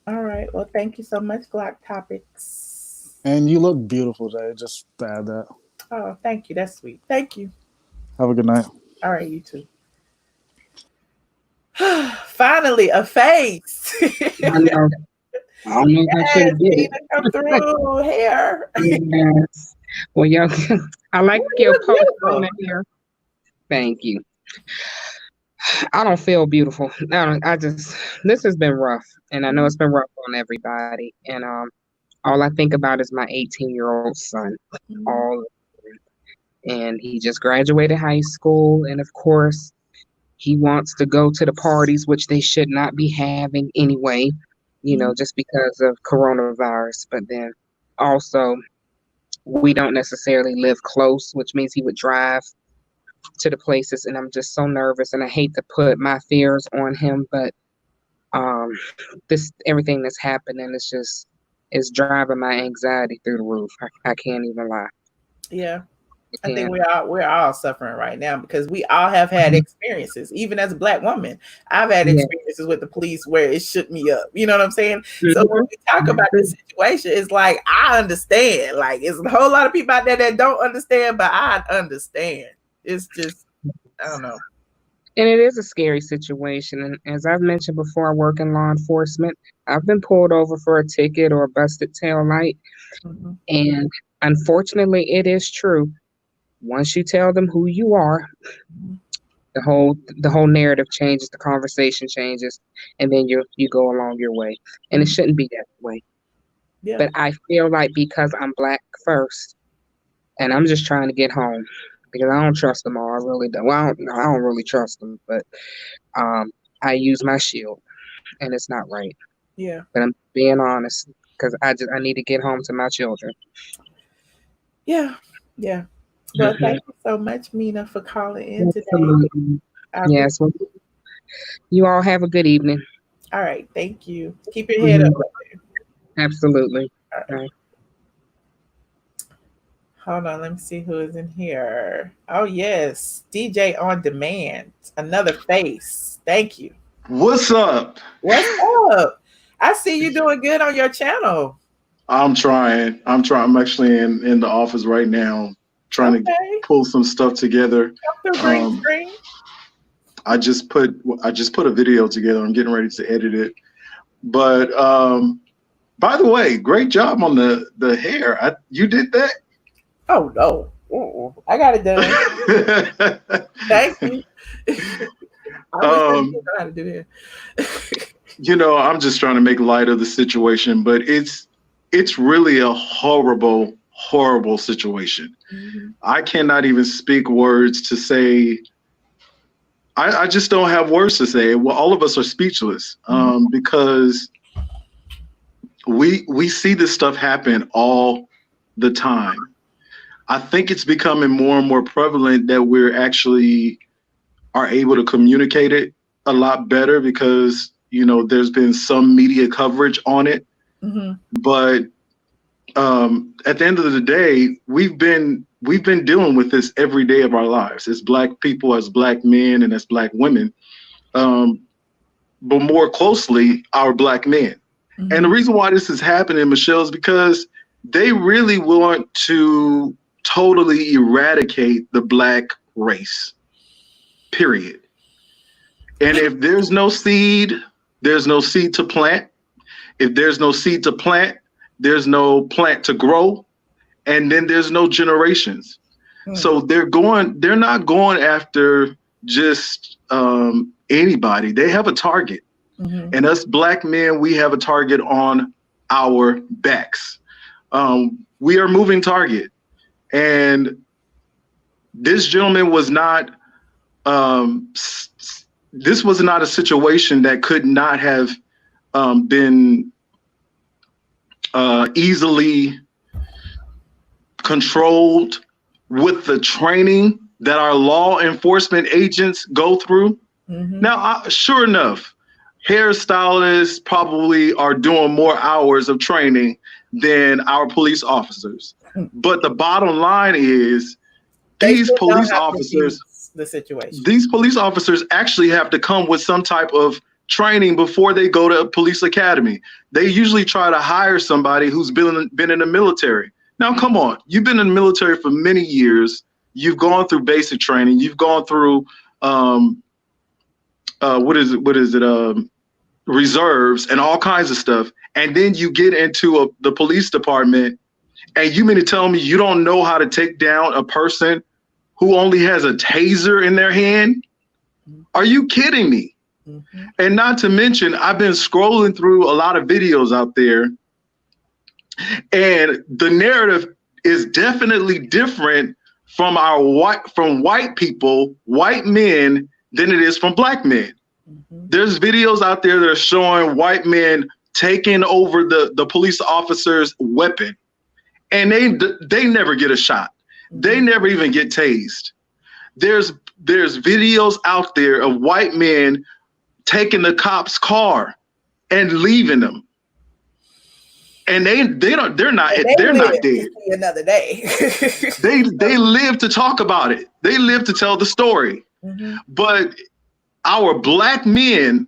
All right. Well, thank you so much, Glock Topics. And you look beautiful, Jay, just to add that. Oh, thank you. That's sweet. Thank you. Have a good night. All right, you too. Finally, a face. I know. I don't know if I should have did it. Come through hair. Yes. Well, y'all, I like your post on the hair. Thank you. I don't feel beautiful. This has been rough, and I know it's been rough on everybody. And all I think about is my 18-year-old son. And he just graduated high school, and of course, he wants to go to the parties, which they should not be having anyway, just because of coronavirus. But then also, we don't necessarily live close, which means he would drive to the places, and I'm just so nervous, and I hate to put my fears on him, but everything that's happening is driving my anxiety through the roof. I can't even lie. Yeah. I think we're all suffering right now because we all have had experiences. Even as a Black woman, I've had experiences with the police where it shook me up. You know what I'm saying? So when we talk about this situation, it's like, I understand. Like, it's a whole lot of people out there that don't understand, but I understand. It's just, I don't know. And it is a scary situation. And as I've mentioned before, I work in law enforcement. I've been pulled over for a ticket or a busted tail light. And unfortunately, it is true. Once you tell them who you are, the whole narrative changes, the conversation changes, and then you go along your way. And it shouldn't be that way. Yeah. But I feel like because I'm Black first, and I'm just trying to get home, because I don't trust them all. I really don't. Well, I don't really trust them, but I use my shield, and it's not right. Yeah. But I'm being honest, because I need to get home to my children. Yeah. Yeah. Well, thank you so much, Mina, for calling in today. Yes. Well, you all have a good evening. All right. Thank you. Keep your head up. Absolutely. All right. Hold on. Let me see who is in here. Oh, yes. DJ on Demand. Another face. Thank you. What's up? What's up? I see you doing good on your channel. I'm trying. I'm actually in the office right now, trying to pull some stuff together. I just put a video together. I'm getting ready to edit it. But by the way, great job on the hair. You did that? Oh no. I got it done. Thank you. I wish I knew how to do that. I'm just trying to make light of the situation, but it's really a horrible, horrible situation. I cannot even speak words to say. I just don't have words to say. Well, all of us are speechless because we see this stuff happen all the time. I think it's becoming more and more prevalent that we're actually are able to communicate it a lot better because, there's been some media coverage on it. But at the end of the day, we've been dealing with this every day of our lives as Black people, as Black men, and as Black women, but more closely, our Black men. And the reason why this is happening, Michelle, is because they really want to totally eradicate the Black race, period. And if there's no seed, there's no seed to plant. If there's no seed to plant, there's no plant to grow, and then there's no generations. So they're not going after just anybody. They have a target. And us Black men, we have a target on our backs. We are moving target, and this gentleman was not. This was not a situation that could not have been easily controlled with the training that our law enforcement agents go through. Now, sure enough, hairstylists probably are doing more hours of training than our police officers. But the bottom line is these police officers, the situation. These police officers actually have to come with some type of training before they go to a police academy. They usually try to hire somebody who's been in the military. Now, come on, you've been in the military for many years. You've gone through basic training. You've gone through reserves and all kinds of stuff. And then you get into the police department, and you mean to tell me you don't know how to take down a person who only has a taser in their hand? Are you kidding me? And not to mention, I've been scrolling through a lot of videos out there, and the narrative is definitely different from white people, white men, than it is from black men. There's videos out there that are showing white men taking over the police officer's weapon, and they never get a shot. They never even get tased. There's videos out there of white men taking the cop's car and leaving them, and they're not dead. Another day. they live to talk about it. They live to tell the story. But our black men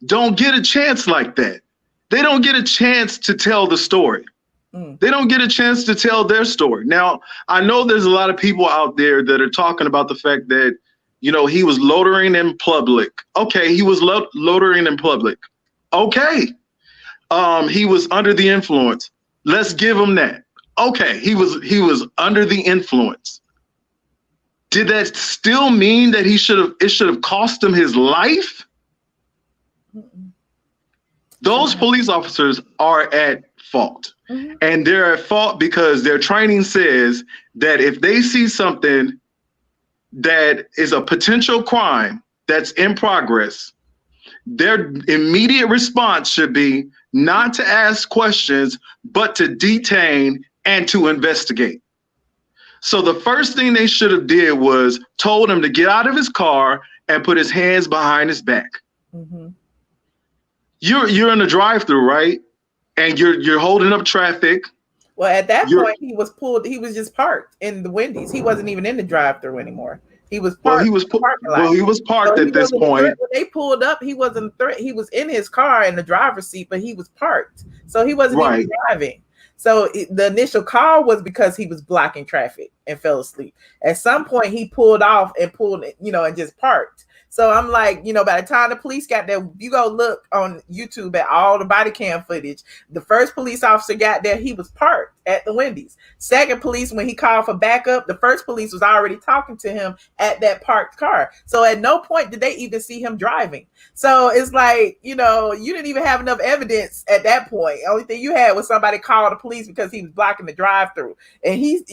don't get a chance like that. They don't get a chance to tell the story. They don't get a chance to tell their story. Now, I know there's a lot of people out there that are talking about the fact that, you know, he was loitering in public. Okay, he was loitering in public. Okay. He was under the influence. Let's give him that. Okay, he was under the influence. Did that still mean that it should have cost him his life? Those police officers are at fault. And they're at fault because their training says that if they see something that is a potential crime that's in progress, their immediate response should be not to ask questions, but to detain and to investigate. So the first thing they should have did was told him to get out of his car and put his hands behind his back. You're in a drive-through, right? And you're holding up traffic. Well, at that point, he was just parked in the Wendy's. He wasn't even in the drive-through anymore. He was parked. He was parked at this point. When they pulled up, he wasn't he was in his car in the driver's seat, but he was parked. So he wasn't even driving. So the initial call was because he was blocking traffic and fell asleep. At some point, he pulled off and and just parked. So I'm like, by the time the police got there, you go look on YouTube at all the body cam footage. The first police officer got there, he was parked at the Wendy's. Second police, when he called for backup, the first police was already talking to him at that parked car. So at no point did they even see him driving. So it's like, you didn't even have enough evidence at that point. The only thing you had was somebody called the police because he was blocking the drive-through. And he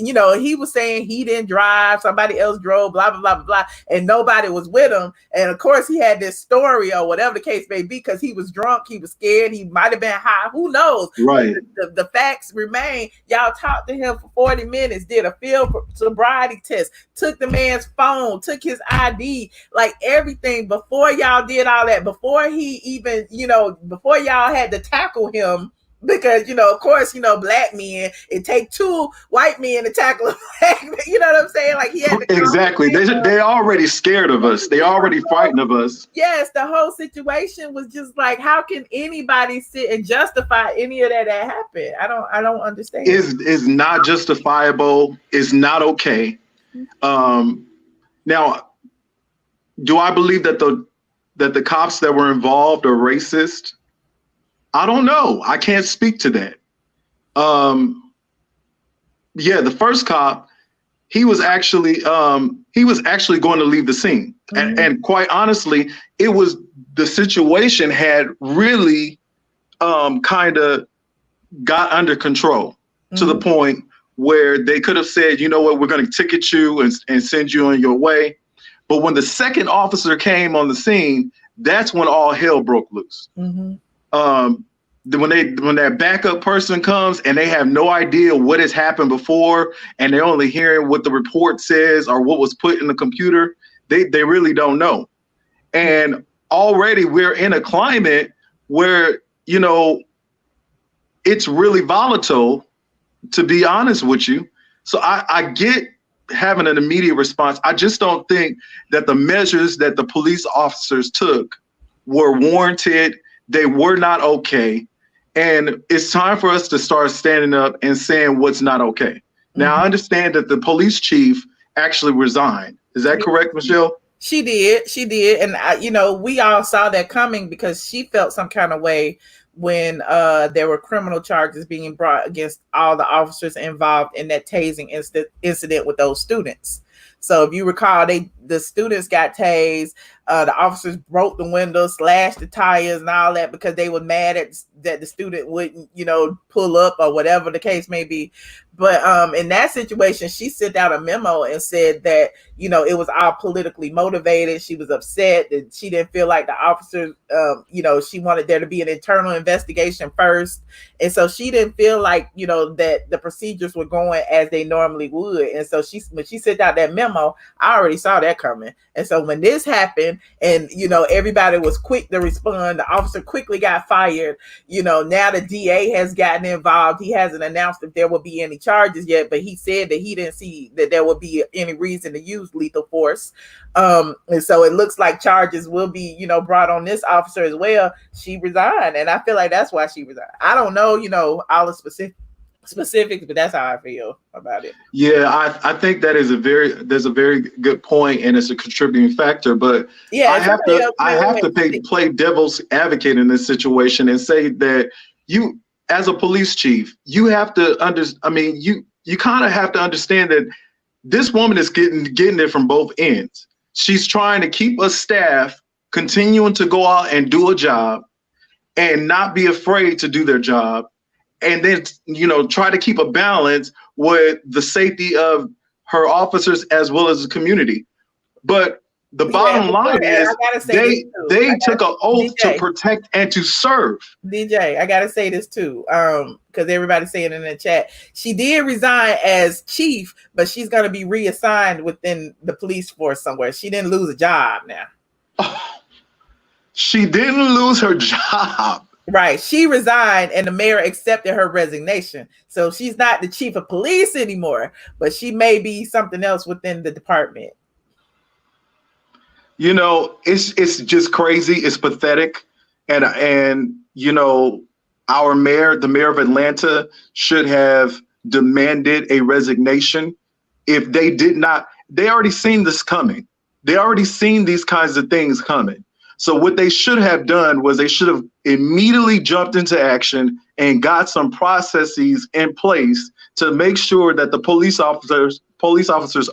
was saying he didn't drive, somebody else drove, blah, blah, blah, blah, blah, and nobody was with him. And of course, he had this story or whatever the case may be because he was drunk, he was scared, he might have been high, who knows? Right. The facts remain. Y'all talked to him for 40 minutes, did a field sobriety test, took the man's phone, took his ID, like everything before y'all did all that, before he even, before y'all had to tackle him. Because, of course, black men, it take two white men to tackle a black man. You know what I'm saying? Like he had to exactly. They're already scared of us. They already frightened of us. Yes, the whole situation was just like, how can anybody sit and justify any of that happened? I don't understand. It's not justifiable. It's not okay. Now, do I believe that the cops that were involved are racist? I don't know. I can't speak to that. The first cop, he was actually going to leave the scene. And quite honestly, the situation had really kind of got under control to the point where they could have said, you know what, we're going to ticket you and send you on your way. But when the second officer came on the scene, that's when all hell broke loose. When that backup person comes and they have no idea what has happened before, and they're only hearing what the report says or what was put in the computer, they really don't know. And already we're in a climate where, you know, it's really volatile, to be honest with you. So I get having an immediate response. I just don't think that the measures that the police officers took were warranted. They were not okay. And it's time for us to start standing up and saying what's not okay. Now, I understand that the police chief actually resigned. Is that correct, Michelle? She did. And, you know, we all saw that coming because she felt some kind of way when there were criminal charges being brought against all the officers involved in that tasing incident with those students. So if you recall, the students got tased. The officers broke the windows, slashed the tires and all that because they were mad that the student wouldn't, you know, pull up or whatever the case may be. But in that situation, she sent out a memo and said that, you know, it was all politically motivated. She was upset that she didn't feel like the officers, you know, she wanted there to be an internal investigation first. And so she didn't feel like, you know, that the procedures were going as they normally would. And so when she sent out that memo, I already saw that coming. And so when this happened and, you know, everybody was quick to respond, the officer quickly got fired. You know, now the DA has gotten involved. He hasn't announced if there will be any charges yet, but he said that he didn't see that there would be any reason to use lethal force. And so it looks like charges will be, you know, brought on this officer as well. She resigned. And I feel like that's why she resigned. I don't know, you know, all the specifics, but that's how I feel about it. Yeah, I think that is there's a very good point, and it's a contributing factor. But yeah, I have to play devil's advocate in this situation and say that you, as a police chief, you have to you kind of have to understand that this woman is getting it from both ends. She's trying to keep a staff continuing to go out and do a job and not be afraid to do their job. And then, you know, try to keep a balance with the safety of her officers as well as the community. But the bottom line is they took an oath to protect and to serve. DJ, I gotta say this too, because everybody's saying in the chat. She did resign as chief, but she's gonna be reassigned within the police force somewhere. She didn't lose a job now. Oh, she didn't lose her job. Right. She resigned and the mayor accepted her resignation. So she's not the chief of police anymore, but she may be something else within the department. You know, it's just crazy. It's pathetic. And you know, the mayor of Atlanta should have demanded a resignation. If they did not, they already seen this coming. They already seen these kinds of things coming. So what they should have done was they should have immediately jumped into action and got some processes in place to make sure that the police officers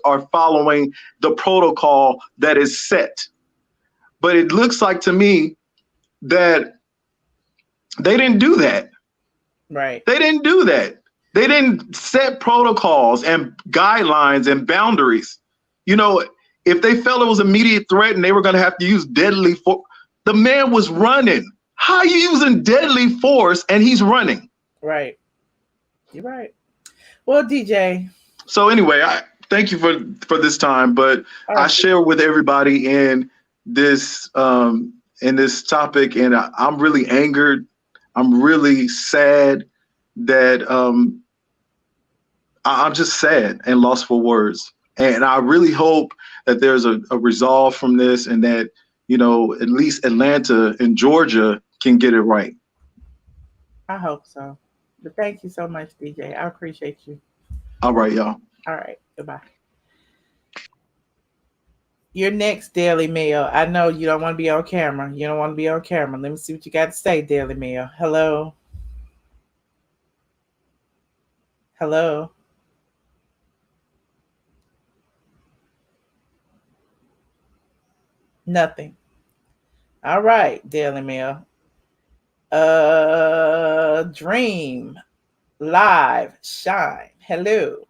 are following the protocol that is set. But it looks like to me that they didn't do that. Right. They didn't do that. They didn't set protocols and guidelines and boundaries. You know, if they felt it was an immediate threat and they were going to have to use deadly force, the man was running. How are you using deadly force and he's running? Right. You're right. Well, DJ. So anyway, I thank you for this time, but I share with everybody in this topic, and I'm really angered. I'm really sad that I'm just sad and lost for words. And I really hope that there's a resolve from this and that, you know, at least Atlanta and Georgia can get it right. I hope so. But thank you so much, DJ. I appreciate you. All right, y'all. All right. Goodbye. Your next, Daily Mail. I know you don't want to be on camera. You don't want to be on camera. Let me see what you got to say, Daily Mail. Hello. Hello. Nothing. All right, Daily Mail. Dream. live shine. Hello.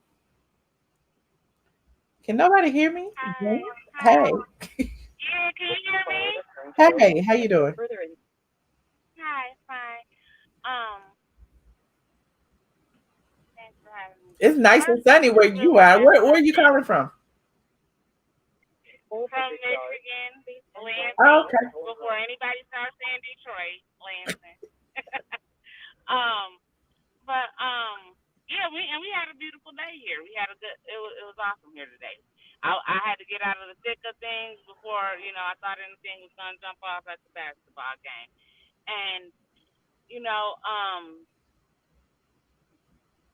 Can nobody hear me? Hi. Hey. Yeah, can you hear me? Hey, how you doing? Hi, fine. Thanks for having me. It's nice and sunny where you are. Where are you calling from? From Michigan, Lansing. Oh, okay. Before anybody starts saying Detroit, Lansing. But yeah, we had a beautiful day here. We had a good. It was awesome here today. I had to get out of the thick of things before I thought anything was gonna jump off at the basketball game, and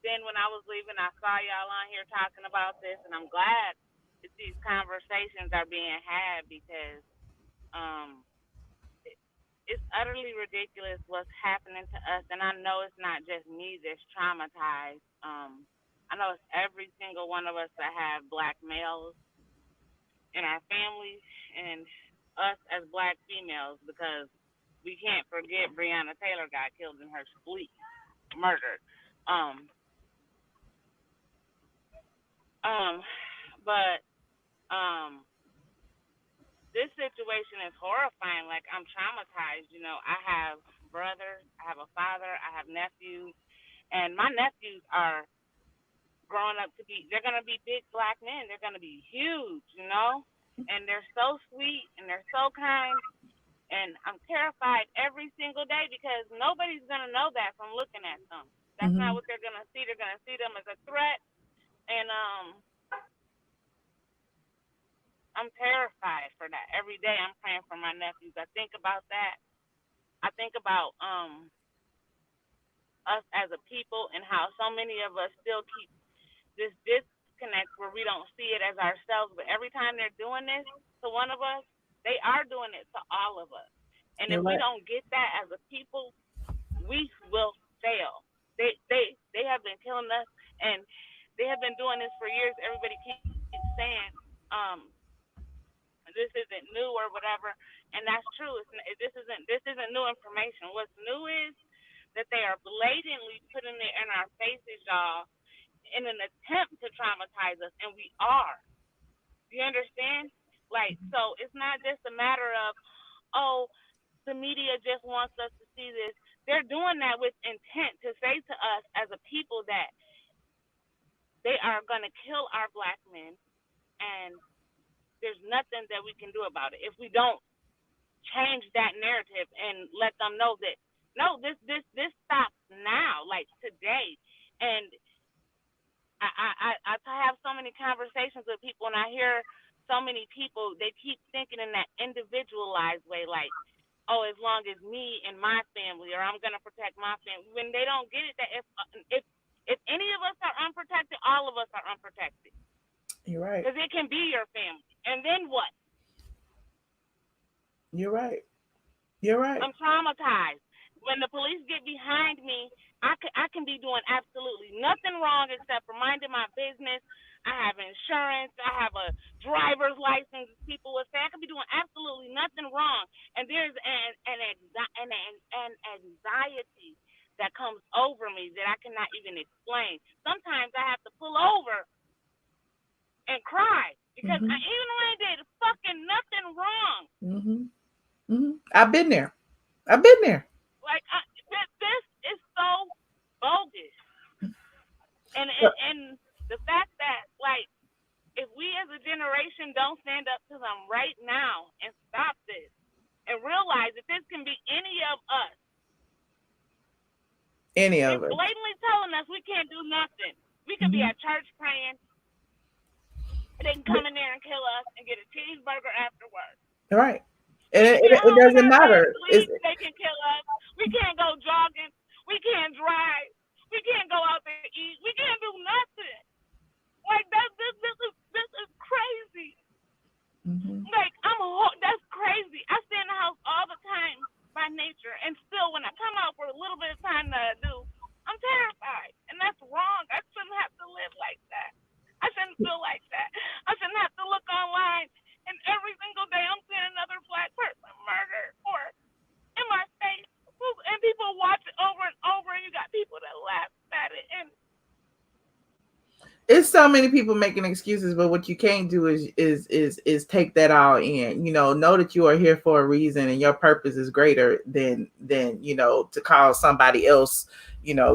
then when I was leaving, I saw y'all on here talking about this, and I'm glad that these conversations are being had because it's utterly ridiculous what's happening to us, and I know it's not just me that's traumatized. I know it's every single one of us that have black males in our families and us as black females because we can't forget Breonna Taylor got killed in her sleep, murdered. But this situation is horrifying. Like, I'm traumatized. I have brothers, I have a father, I have nephews, and my nephews are growing up they're going to be big black men. They're going to be huge, and they're so sweet and they're so kind. And I'm terrified every single day because nobody's going to know that from looking at them. That's not what they're going to see. They're going to see them as a threat. And I'm terrified for that. Every day I'm praying for my nephews. I think about that. I think about us as a people and how so many of us still keep this disconnect where we don't see it as ourselves. But every time they're doing this to one of us, they are doing it to all of us. And if we don't get that as a people, we will fail. They have been killing us, and they have been doing this for years. Everybody keeps saying this isn't new or whatever, and that's true. This isn't new information. What's new is that they are blatantly putting it in our faces, y'all, in an attempt to traumatize us, and we are. You understand? Like, so it's not just a matter of, oh, the media just wants us to see this. They're doing that with intent to say to us as a people that they are going to kill our black men, and there's nothing that we can do about it if we don't change that narrative and let them know that no, this stops now, like today. And I have so many conversations with people, and I hear so many people, they keep thinking in that individualized way, like, oh, as long as me and my family, or I'm gonna protect my family. When they don't get it, that if any of us are unprotected, all of us are unprotected. You're right. Because it can be your family, and then what? You're right. You're right. I'm traumatized. When the police get behind me, I can be doing absolutely nothing wrong except for minding my business. I have insurance. I have a driver's license. People would say I could be doing absolutely nothing wrong, and there's an anxiety that comes over me that I cannot even explain. Sometimes I have to pull over and cry because even though I did fucking nothing wrong. I've been there. Like this is so bogus, and the fact that like if we as a generation don't stand up to them right now and stop this and realize that this can be any of us, they're blatantly telling us we can't do nothing. We could be at church praying. They can come in there and kill us and get a cheeseburger afterwards. Right. And it doesn't matter. They can kill us. We can't go jogging. We can't drive. We can't go out there and eat. We can't do nothing. Like this is crazy. Like that's crazy. I stay in the house all the time by nature, and still when I come out for a little bit of time that I do, I'm terrified, and that's wrong. I shouldn't have to live like that. I shouldn't feel like that. I shouldn't have to look online and every single day I'm seeing another black person murdered or in my face. And people watch it over and over, and you got people that laugh at it it's so many people making excuses, but what you can't do is take that all in. Know that you are here for a reason, and your purpose is greater than to cause somebody else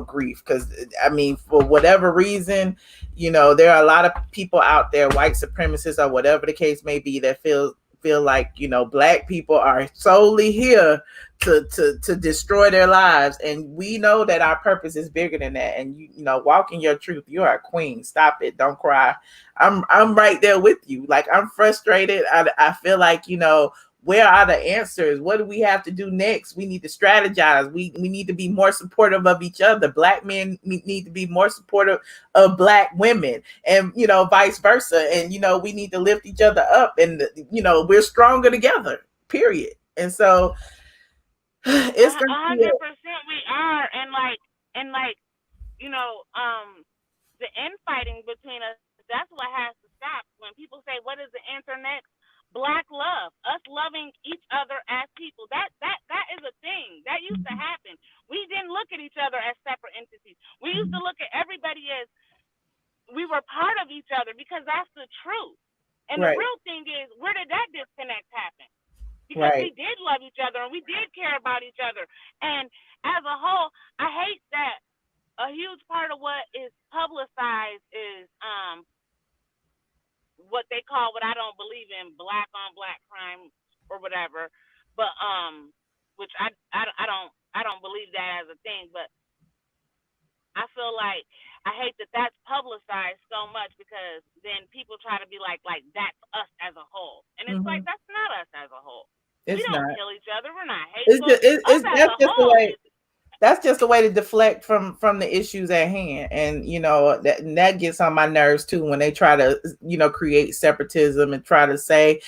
grief. Because I mean, for whatever reason, there are a lot of people out there, white supremacists or whatever the case may be, that feel like Black people are solely here to destroy their lives, and we know that our purpose is bigger than that. And walk in your truth. You are a queen. Stop it. Don't cry. I'm right there with you. Like, I'm frustrated. I feel like where are the answers? What do we have to do next? We need to strategize. We need to be more supportive of each other. Black men need to be more supportive of Black women, and vice versa. And we need to lift each other up, and we're stronger together, period. And so it's 100% we are. And the infighting between us, that's what has to stop. When people say, what is the answer next? Black love, us loving each other as people. That is a thing that used to happen. We didn't look at each other as separate entities. We used to look at everybody as we were part of each other, because that's the truth. And the real thing is, where did that disconnect happen? Because we did love each other and we did care about each other. And as a whole, I hate that a huge part of what is publicized is what they call, what I don't believe in, Black on Black crime or whatever. But which I don't believe that as a thing. But I feel like I hate that that's publicized so much, because then people try to be like that's us as a whole, and it's like, that's not us as a whole. We don't kill each other. We're not hateful. That's just a way to deflect from the issues at hand. And that gets on my nerves too, when they try to create separatism and try to say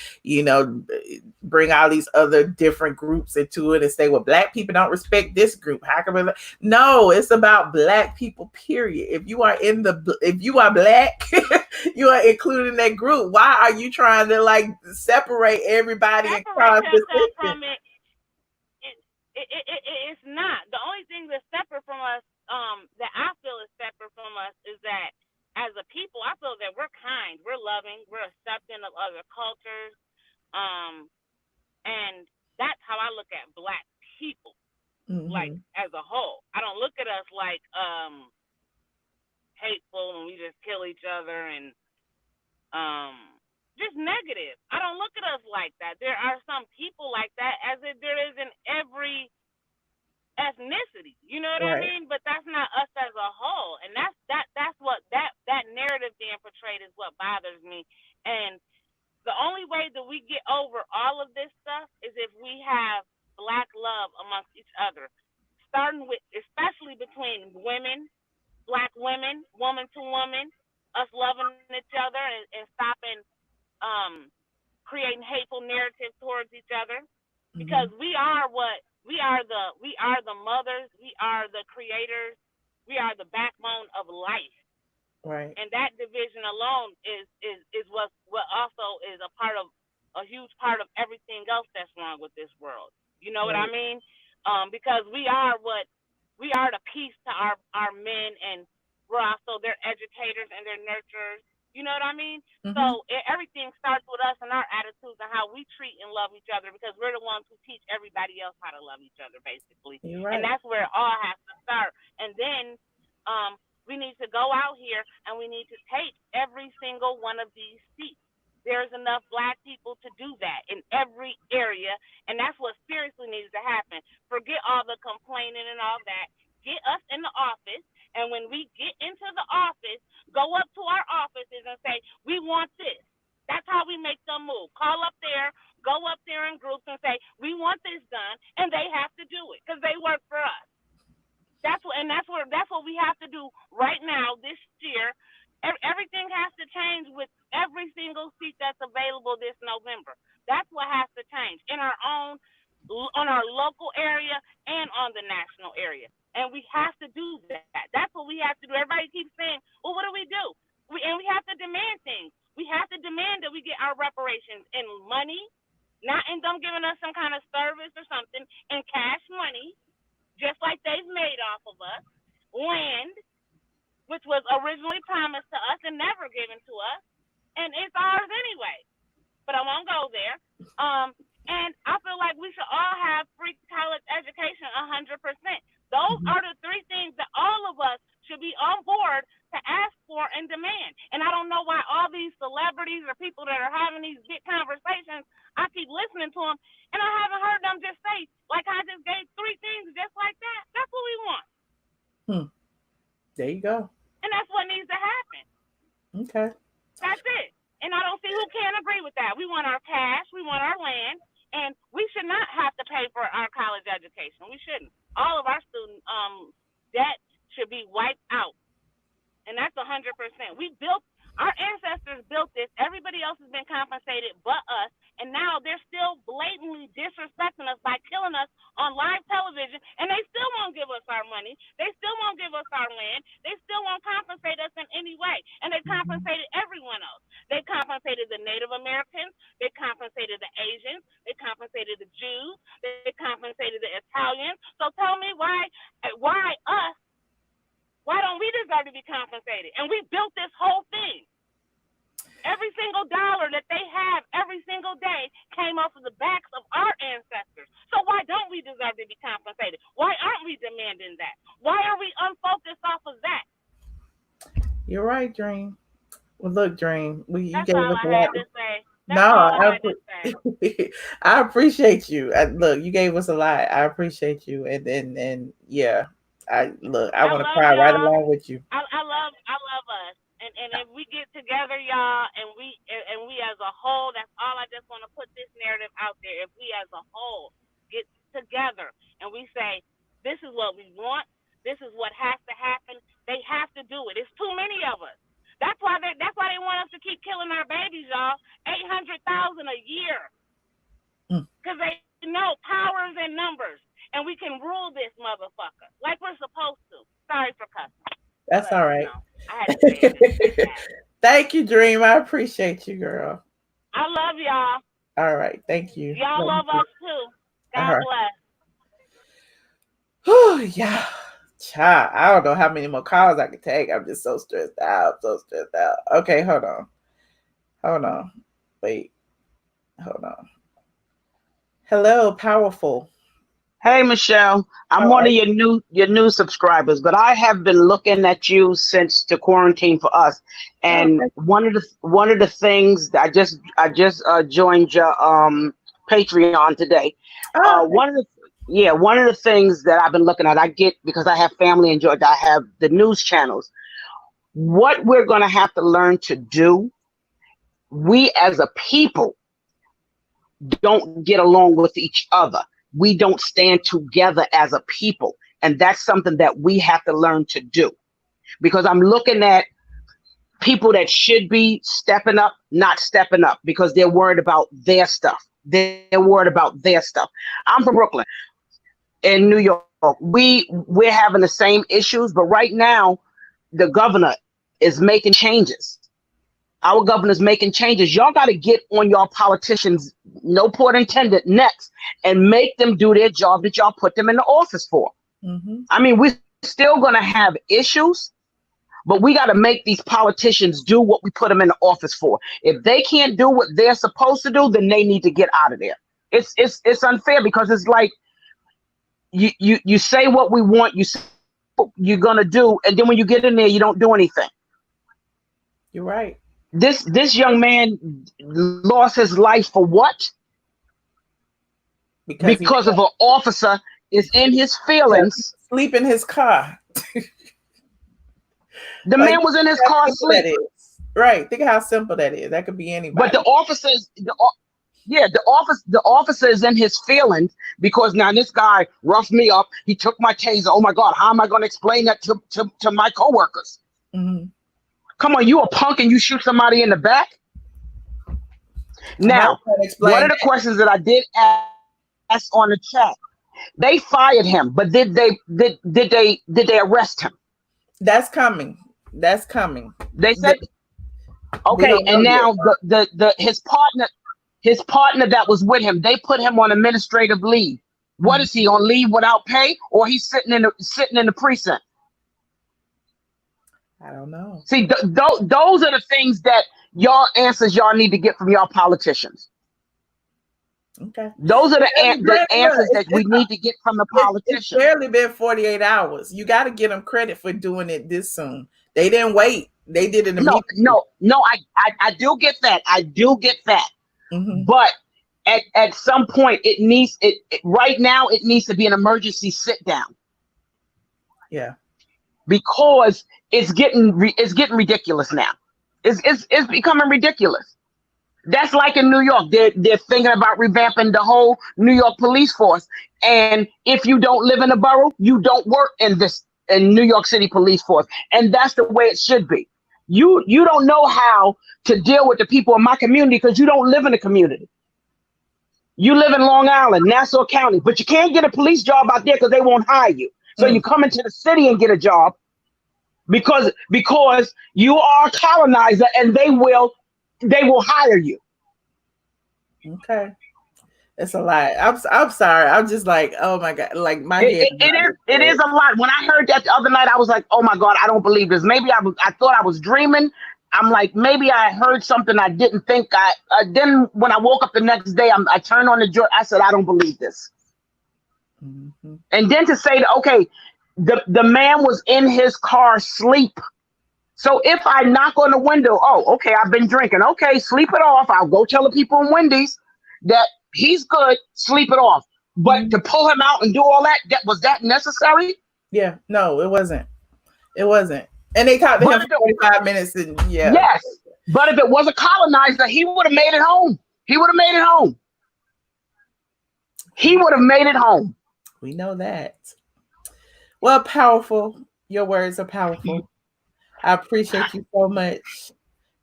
bring all these other different groups into it and say, well, Black people don't respect this group. How come no, it's about Black people, period. If you are Black you are included in that group. Why are you trying to separate everybody and cross the from it? It's not. The only thing that's separate from us, that I feel is separate from us, is that as a people, I feel that we're kind, we're loving, we're accepting of other cultures, and that's how I look at Black people, like as a whole. I don't look at us like hateful and we just kill each other and just negative. I don't look at us like that. There are some people like that, as if there is in every ethnicity. You know what I mean? But that's not us as a whole. And that's what that narrative being portrayed is what bothers me. And the only way that we get over all of this stuff is if we have Black love amongst each other, starting with, especially between women, Black women, woman to woman, us loving each other and stopping creating hateful narratives towards each other, because we are the mothers, we are the creators, we are the backbone of life. Right. And that division alone is what also is a huge part of everything else that's wrong with this world. You know what I mean? Because we are the piece to our men, and we're also their educators and their nurturers. You know what I mean? So everything starts with us and our attitudes and how we treat and love each other, because we're the ones who teach everybody else how to love each other, basically. And that's where it all has to start. And then we need to go out here and we need to take every single one of these seats. There's enough Black people to do that in every area, and that's what seriously needs to happen. Forget all the complaining and all that. Get us in the office, and when we get into the office, go up to our offices and say, we want this. That's how we make them move. Call up there, go up there in groups and say, we want this done, and they have to do it because they work for us. That's what we have to do right now this year. Everything has to change with every single seat that's available this November. That's what has to change in on our local area and on the national area. And we have to do that. That's what we have to do. Everybody keeps saying, well, what do? We have to demand things. We have to demand that we get our reparations in money, not in them giving us some kind of service or something, in cash money, just like they've made off of us, land. which was originally promised to us and never given to us, and it's ours anyway. But I won't go there. And I feel like we should all have free college education 100%. Those are the three things that all of us should be on board to ask for and demand. And I don't know why all these celebrities or people that are having these big conversations, I keep listening to them, and I haven't heard them just say, like I just gave three things just like that. That's what we want. There you go. And that's what needs to happen. Okay. That's it. And I don't see who can't agree with that. We want our cash. We want our land. And we should not have to pay for our college education. We shouldn't. All of our student debt should be wiped out. And that's 100%. Our ancestors built this. Everybody else has been compensated but us. And now they're still blatantly disrespecting us by killing us on live television. And they still won't give us our money. They still won't give us our land. They still won't compensate us in any way. And they compensated everyone else. They compensated the Native Americans. They compensated the Asians. They compensated the Jews. They compensated the Italians. So tell me why us? Why don't we deserve to be compensated? And we built this whole thing. Every single dollar that they have every single day came off of the backs of our ancestors. So why don't we deserve to be compensated? Why aren't we demanding that? Why are we unfocused off of that? You're right, Dream. Well, look, Dream, you That's gave all us a I lot. had to say. I appreciate you. Look, you gave us a lot. I appreciate you, and yeah, I want to cry right along with you. I love us, and if we get together, y'all, and we as a whole, that's all. I just want to put this narrative out there. If we as a whole get together and we say, this is what we want, this is what has to happen, they have to do it. It's too many of us. That's why they want us to keep killing our babies, y'all. 800,000 a year. Because they know powers and numbers. And we can rule this motherfucker like we're supposed to. Sorry for cussing. That's all right. I had to say it. Thank you, Dream. I appreciate you, girl. I love y'all. All right. Thank you. Y'all love us too. God bless. Oh, yeah. Child, I don't know how many more calls I can take. I'm just so stressed out. Okay, hold on. Wait. Hold on. Hello, powerful. Hey, Michelle. I'm one of your new subscribers, but I have been looking at you since the quarantine for us. And one of the things that I just joined your Patreon today. One of the things that I've been looking at, I get, because I have family in Georgia, I have the news channels. What we're going to have to learn to do, we as a people don't get along with each other. We don't stand together as a people. And that's something that we have to learn to do. Because I'm looking at people that should be stepping up, not stepping up, because they're worried about their stuff. They're worried about their stuff. I'm from Brooklyn. In New York, we're having the same issues, but right now the governor is making changes. Our governor's making changes. Y'all got to get on y'all politicians, no pun intended, next, and make them do their job that y'all put them in the office for. I mean, we're still going to have issues, but we got to make these politicians do what we put them in the office for. If they can't do what they're supposed to do, then they need to get out of there. It's unfair, because it's like, you say what we want, you say what you're gonna do, and then when you get in there, you don't do anything. You're right. This young man lost his life for what? Because of an officer is in his feelings. Sleep in his car. The man was in his car sleeping. Right. Think of how simple that is. That could be anybody. But the officer is in his feelings, because now this guy roughed me up. He took my taser. Oh my God, how am I going to explain that to my coworkers? Come on, you a punk and you shoot somebody in the back? Now, one of the questions that I did ask on the chat, they fired him, but did they arrest him? That's coming. They said okay, and now his partner that was with him, they put him on administrative leave. What is he, on leave without pay, or he's sitting in the precinct? I don't know. See, those are the things that y'all need to get from y'all politicians. Okay. Those are the Brandy, answers look, that we need to get from the politicians. It's barely been 48 hours. You got to give them credit for doing it this soon. They didn't wait. They did it immediately. No. I do get that. I do get that. Mm-hmm. But at some point, right now it needs to be an emergency sit down. Yeah. Because it's getting ridiculous now. It's becoming ridiculous. That's like in New York. They're thinking about revamping the whole New York police force. And if you don't live in a borough, you don't work in New York City police force. And that's the way it should be. You don't know how to deal with the people in my community because you don't live in the community. You live in Long Island, Nassau County, but you can't get a police job out there because they won't hire you. So you come into the city and get a job because you are a colonizer and they will hire you. Okay. It's a lot. I'm sorry. I'm just like, oh my God. Like my head. It is a lot. When I heard that the other night, I was like, oh my God, I don't believe this. Maybe I thought I was dreaming. I'm like, maybe I heard something I didn't think then when I woke up the next day, I turned on the joint. I said, I don't believe this. Mm-hmm. And then to say that, okay, the man was in his car asleep. So if I knock on the window, oh, okay, I've been drinking. Okay, sleep it off. I'll go tell the people in Wendy's that he's good, sleep it off. But to pull him out and do all that, was that necessary? Yeah, no, it wasn't. It wasn't. And they talked to him for 45 minutes. And yeah. Yes. But if it was a colonizer, he would have made it home. He would have made it home. He would have made it home. We know that. Well, powerful. Your words are powerful. I appreciate you so much.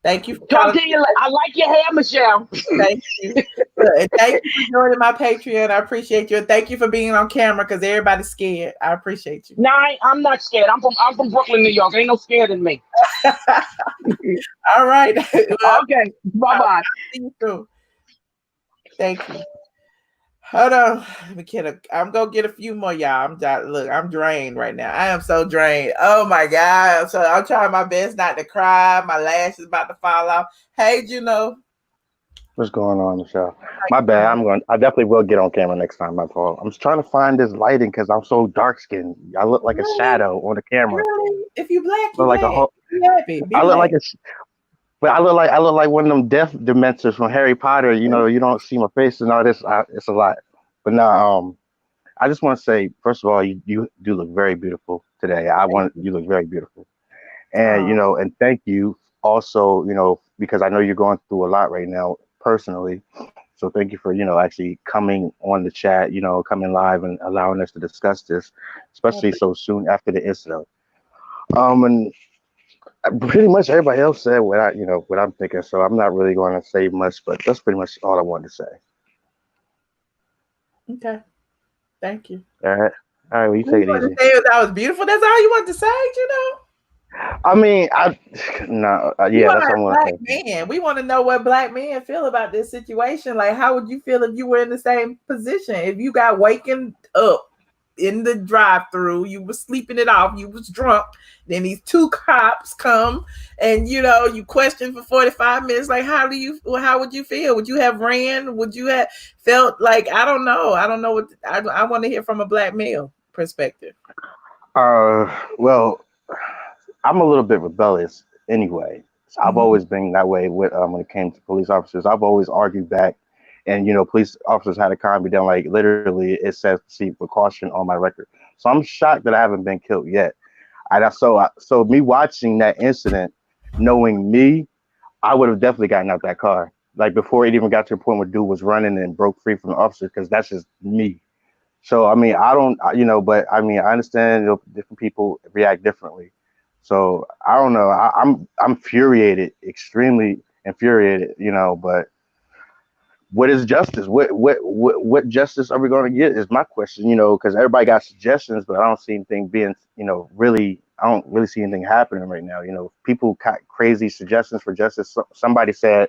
Thank you. I like your hair, Michelle. Thank you. Thank you for joining my Patreon. I appreciate you. And thank you for being on camera because everybody's scared. I appreciate you. No, I'm not scared. I'm from Brooklyn, New York. Ain't no scared in me. All right. Well, okay. Bye-bye. See you soon. Thank you. Hold on, McKenna. I'm gonna get a few more, y'all. I'm drained right now. I am so drained. Oh my God. So I'm trying my best not to cry. My lash is about to fall off. Hey, Juno. What's going on, Michelle? My bad. I definitely will get on camera next time. My fault. I'm just trying to find this lighting because I'm so dark skinned. I look like a shadow on the camera. Really? If you black, you like black. Be happy. I look like but I look like one of them death dementors from Harry Potter. You know, you don't see my face and all this. It's a lot. But now, I just want to say, first of all, you do look very beautiful today. You look very beautiful, and and thank you also, because I know you're going through a lot right now personally. So thank you for actually coming on the chat, coming live and allowing us to discuss this, especially so soon after the incident. And pretty much everybody else said what I'm thinking, so I'm not really going to say much, but that's pretty much all I wanted to say. Okay, thank you. All right, well, you take it easy. Say that was beautiful. That's all you want to say, I mean, that's what I'm going to say. Man, we want to know what black men feel about this situation. Like, how would you feel if you were in the same position? If you got wakened up in the drive-through, you were sleeping it off, you was drunk, then these two cops come and you question for 45 minutes. Like, how would you feel? Would you have ran? Would you have felt like, I don't know what I want to hear from a black male perspective. Well, I'm a little bit rebellious anyway. So I've always been that way with when it came to police officers. I've always argued back. And, police officers had a crime be done. Like, literally, it says proceed with caution on my record. So I'm shocked that I haven't been killed yet. So me watching that incident, knowing me, I would have definitely gotten out that car. Like, before it even got to the point where dude was running and broke free from the officer, because that's just me. So, I mean, but I mean, I understand different people react differently. So, I don't know. I'm infuriated, extremely infuriated, but what is justice? What justice are we going to get is my question, because everybody got suggestions, but I don't see anything being, I don't really see anything happening right now. People got crazy suggestions for justice. Somebody said,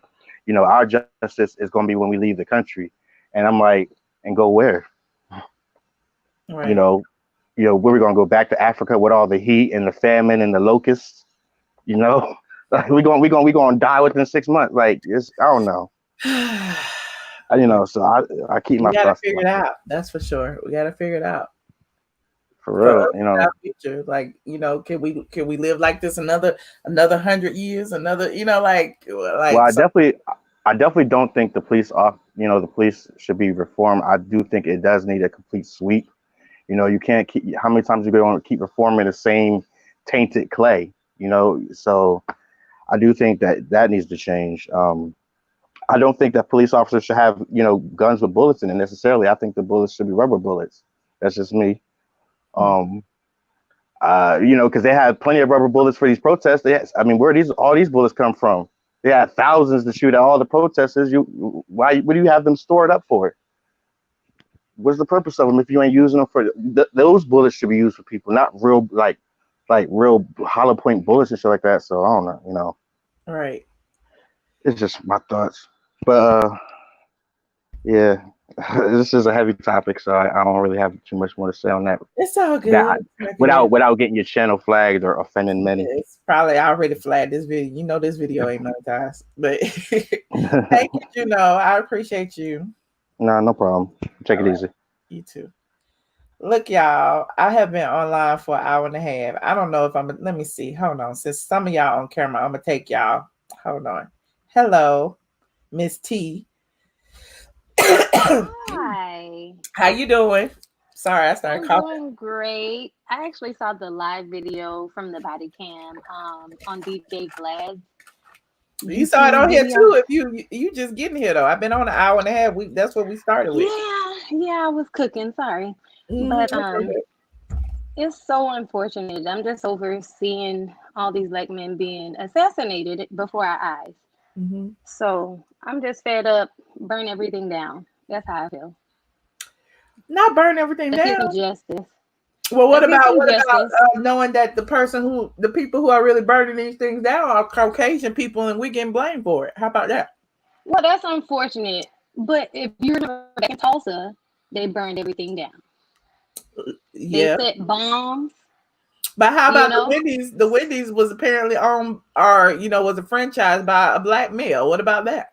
our justice is going to be when we leave the country. And I'm like, and go where? Right. Where we going to go back to Africa with all the heat and the famine and the locusts? You know, like we going to die within 6 months. Like it's I don't know. You know, so I keep my We gotta thoughts to figure it myself. out. That's for sure. We gotta figure it out. For For real, us you in know. our future, like can we live like this another 100 years? Another, like Well, I definitely don't think the police the police should be reformed. I do think it does need a complete sweep. You know, you can't keep how many times you going to keep reforming the same tainted clay. You know, so I do think that needs to change. I don't think that police officers should have guns with bullets in it necessarily. I think the bullets should be rubber bullets. That's just me. Because they had plenty of rubber bullets for these protests. I mean, where all these bullets come from? They had thousands to shoot at all the protesters. What do you have them stored up for? What's the purpose of them if you ain't using them for those bullets? Should be used for people, not real like real hollow point bullets and shit like that. So I don't know, Right. It's just my thoughts, but yeah, this is a heavy topic, so I don't really have too much more to say on that. It's all good. Without getting your channel flagged or offending many. It's probably already flagged this video. You know this video ain't monetized. But thank you, Juno. I appreciate you. No problem. Take it easy. You too. Look, y'all, I have been online for an hour and a half. I don't know if let me see. Hold on. Since some of y'all on camera, I'm gonna take y'all. Hold on. Hello, Miss T. Hi. How you doing? Sorry, I started coughing. I'm doing great. I actually saw the live video from the Bodycam on DJ Vlad's. You saw it on here too. If you just getting here though, I've been on an hour and a half. That's what we started with. Yeah, I was cooking. Sorry, but it's so unfortunate. I'm just overseeing all these black men being assassinated before our eyes. Mm-hmm. So I'm just fed up. Burn everything down. That's how I feel. Not burn everything down. Justice. Well, what about knowing that the people who are really burning these things down are Caucasian people and we getting blamed for it? How about that? Well, that's unfortunate. But if you remember back in Tulsa, they burned everything down. Yeah. They set bombs. But how about the Wendy's? The Wendy's was apparently owned or was a franchise by a black male. What about that?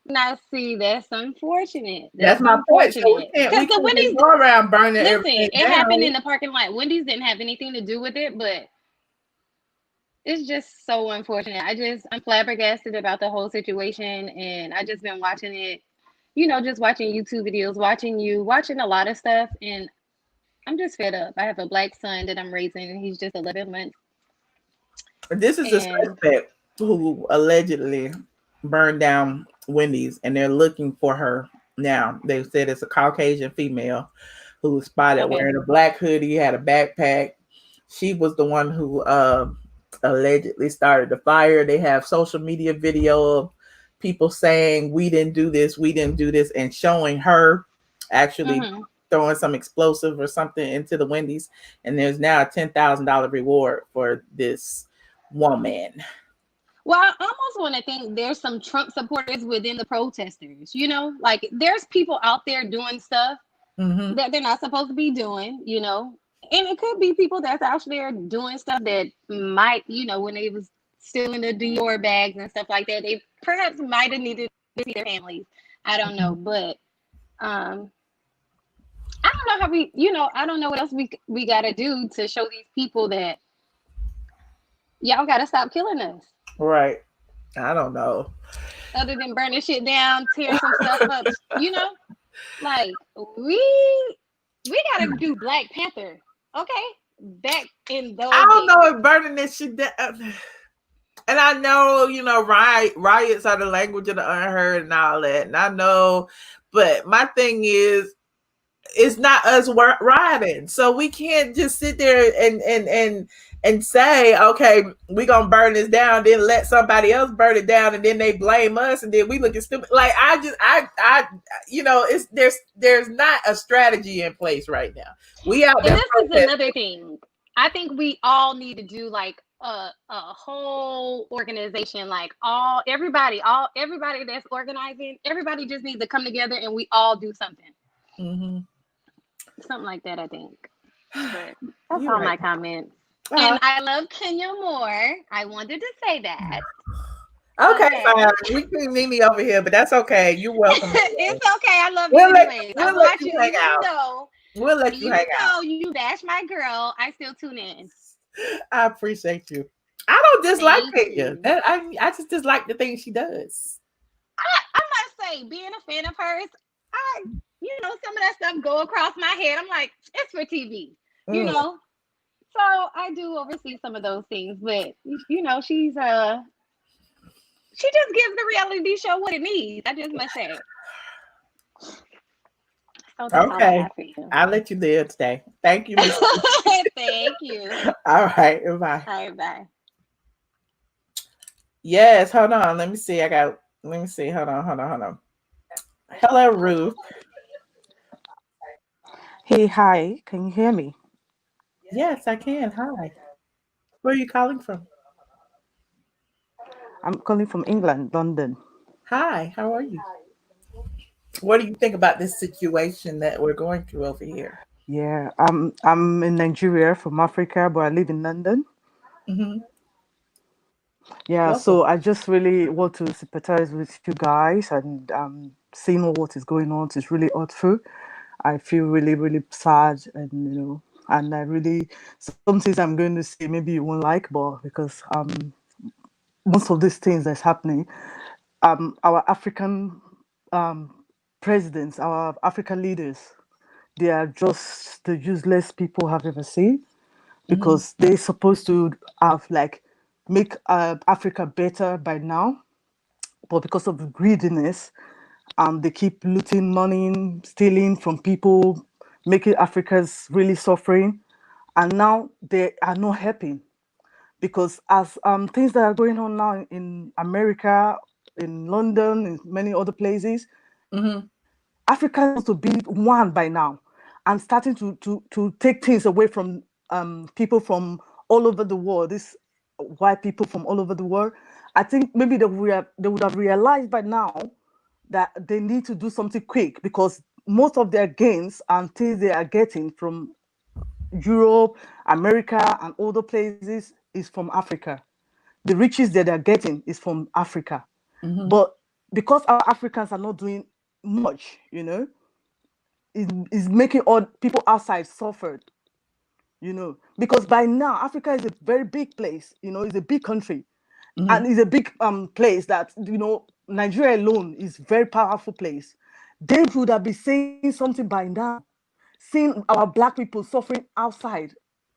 Now, see, that's unfortunate. That's my point. So we can't go around burning everything down. It happened in the parking lot. Wendy's didn't have anything to do with it, but it's just so unfortunate. I'm flabbergasted about the whole situation, and I just been watching it, just watching YouTube videos, watching a lot of stuff, and I'm just fed up. I have a black son that I'm raising, and he's just 11 months. This is a suspect who allegedly burned down Wendy's, and they're looking for her now. They said it's a Caucasian female who was spotted wearing a black hoodie, had a backpack. She was the one who allegedly started the fire. They have social media video of people saying we didn't do this, and showing her actually throwing some explosive or something into the Wendy's. And there's now a $10,000 reward for this woman. Well, I almost want to think there's some Trump supporters within the protesters, like there's people out there doing stuff that they're not supposed to be doing, and it could be people that's out there doing stuff that might, when they was still in the Dior bags and stuff like that, they perhaps might have needed to see their families. I don't know, but I don't know how I don't know what else we got to do to show these people that y'all got to stop killing us. Right. I don't know. Other than burning shit down, tearing some stuff up, like we gotta do Black Panther, okay? Back in those. I don't know if burning this shit down. And I know, riots are the language of the unheard and all that. And I know, but my thing is, it's not us rioting. So we can't just sit there and say, okay, we're gonna burn this down, then let somebody else burn it down, and then they blame us, and then we looking stupid. Like there's not a strategy in place right now. We out there. And this is another thing. I think we all need to do like a whole organization, like everybody that's organizing, everybody just needs to come together and we all do something. Mm-hmm. Something like that, I think. But that's all my comments. And I love Kenya more. I wanted to say that. Okay, Okay. fine. We can meet me over here, but that's okay. You're welcome. It's okay. I love you We'll let anyways. I we'll let watch you you hang out. We'll let you hang out. you bash my girl, I still tune in. I appreciate you. I don't dislike Thank Kenya. you. I just dislike the things she does. I must say, being a fan of hers, some of that stuff go across my head. I'm like, it's for TV, you Mm. know. So I do oversee some of those things, but she just gives the reality show what it needs. I just must say. So that's all I Okay. have for you. I'll let you live today. Thank you, Miss. Thank you. All right. Bye. All right, bye. Yes, hold on. Let me see. Let me see. Hold on. Hello, Ruth. Hey, hi. Can you hear me? Yes, I can. Hi. Where are you calling from? I'm calling from England, London. Hi, how are you? What do you think about this situation that we're going through over here? Yeah, I'm in Nigeria from Africa, but I live in London. Mm-hmm. Yeah, Welcome. so I just really want to sympathize with you guys and seeing what is going on is really hurtful. I feel really, really sad and I really some things I'm going to say maybe you won't like, but because most of these things that's happening, our African presidents, our African leaders, they are just the useless people I've ever seen Mm-hmm. because they're supposed to have make Africa better by now, but because of greediness, they keep looting money, stealing from people, making Africans really suffering, and now they are not helping because as things that are going on now in America, in London, in many other places, Mm-hmm. Africa wants to be one by now and starting to take things away from people from all over the world, these white people from all over the world. I think maybe they would have realized by now that they need to do something quick because most of their gains and things they are getting from Europe, America, and other places is from Africa. The riches that they're getting is from Africa. Mm-hmm. But because our Africans are not doing much, is making all people outside suffer, because by now Africa is a very big place, it's a big country, Mm-hmm. and it's a big place that Nigeria alone is very powerful place. They would have been saying something by now, seeing our black people suffering outside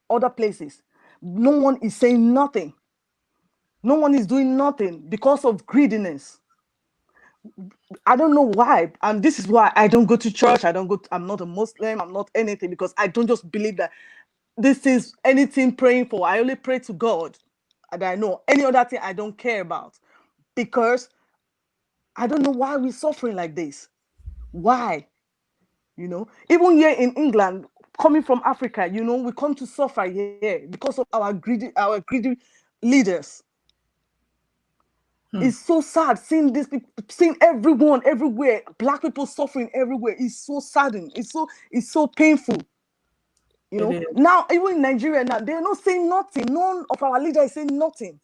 other places. No one is saying nothing. No one is doing nothing because of greediness. I don't know why. And this is why I don't go to church. I'm not a Muslim. I'm not anything because I don't just believe that this is anything praying for. I only pray to God. And I know any other thing I don't care about because I don't know why we're suffering like this. Why? Even here in England, coming from Africa, we come to suffer here because of our greedy leaders. It's so sad seeing this, seeing everyone everywhere, black people suffering everywhere. It's so saddening. It's so painful. It is. Now even in Nigeria now, they're not saying nothing. None of our leaders is saying nothing.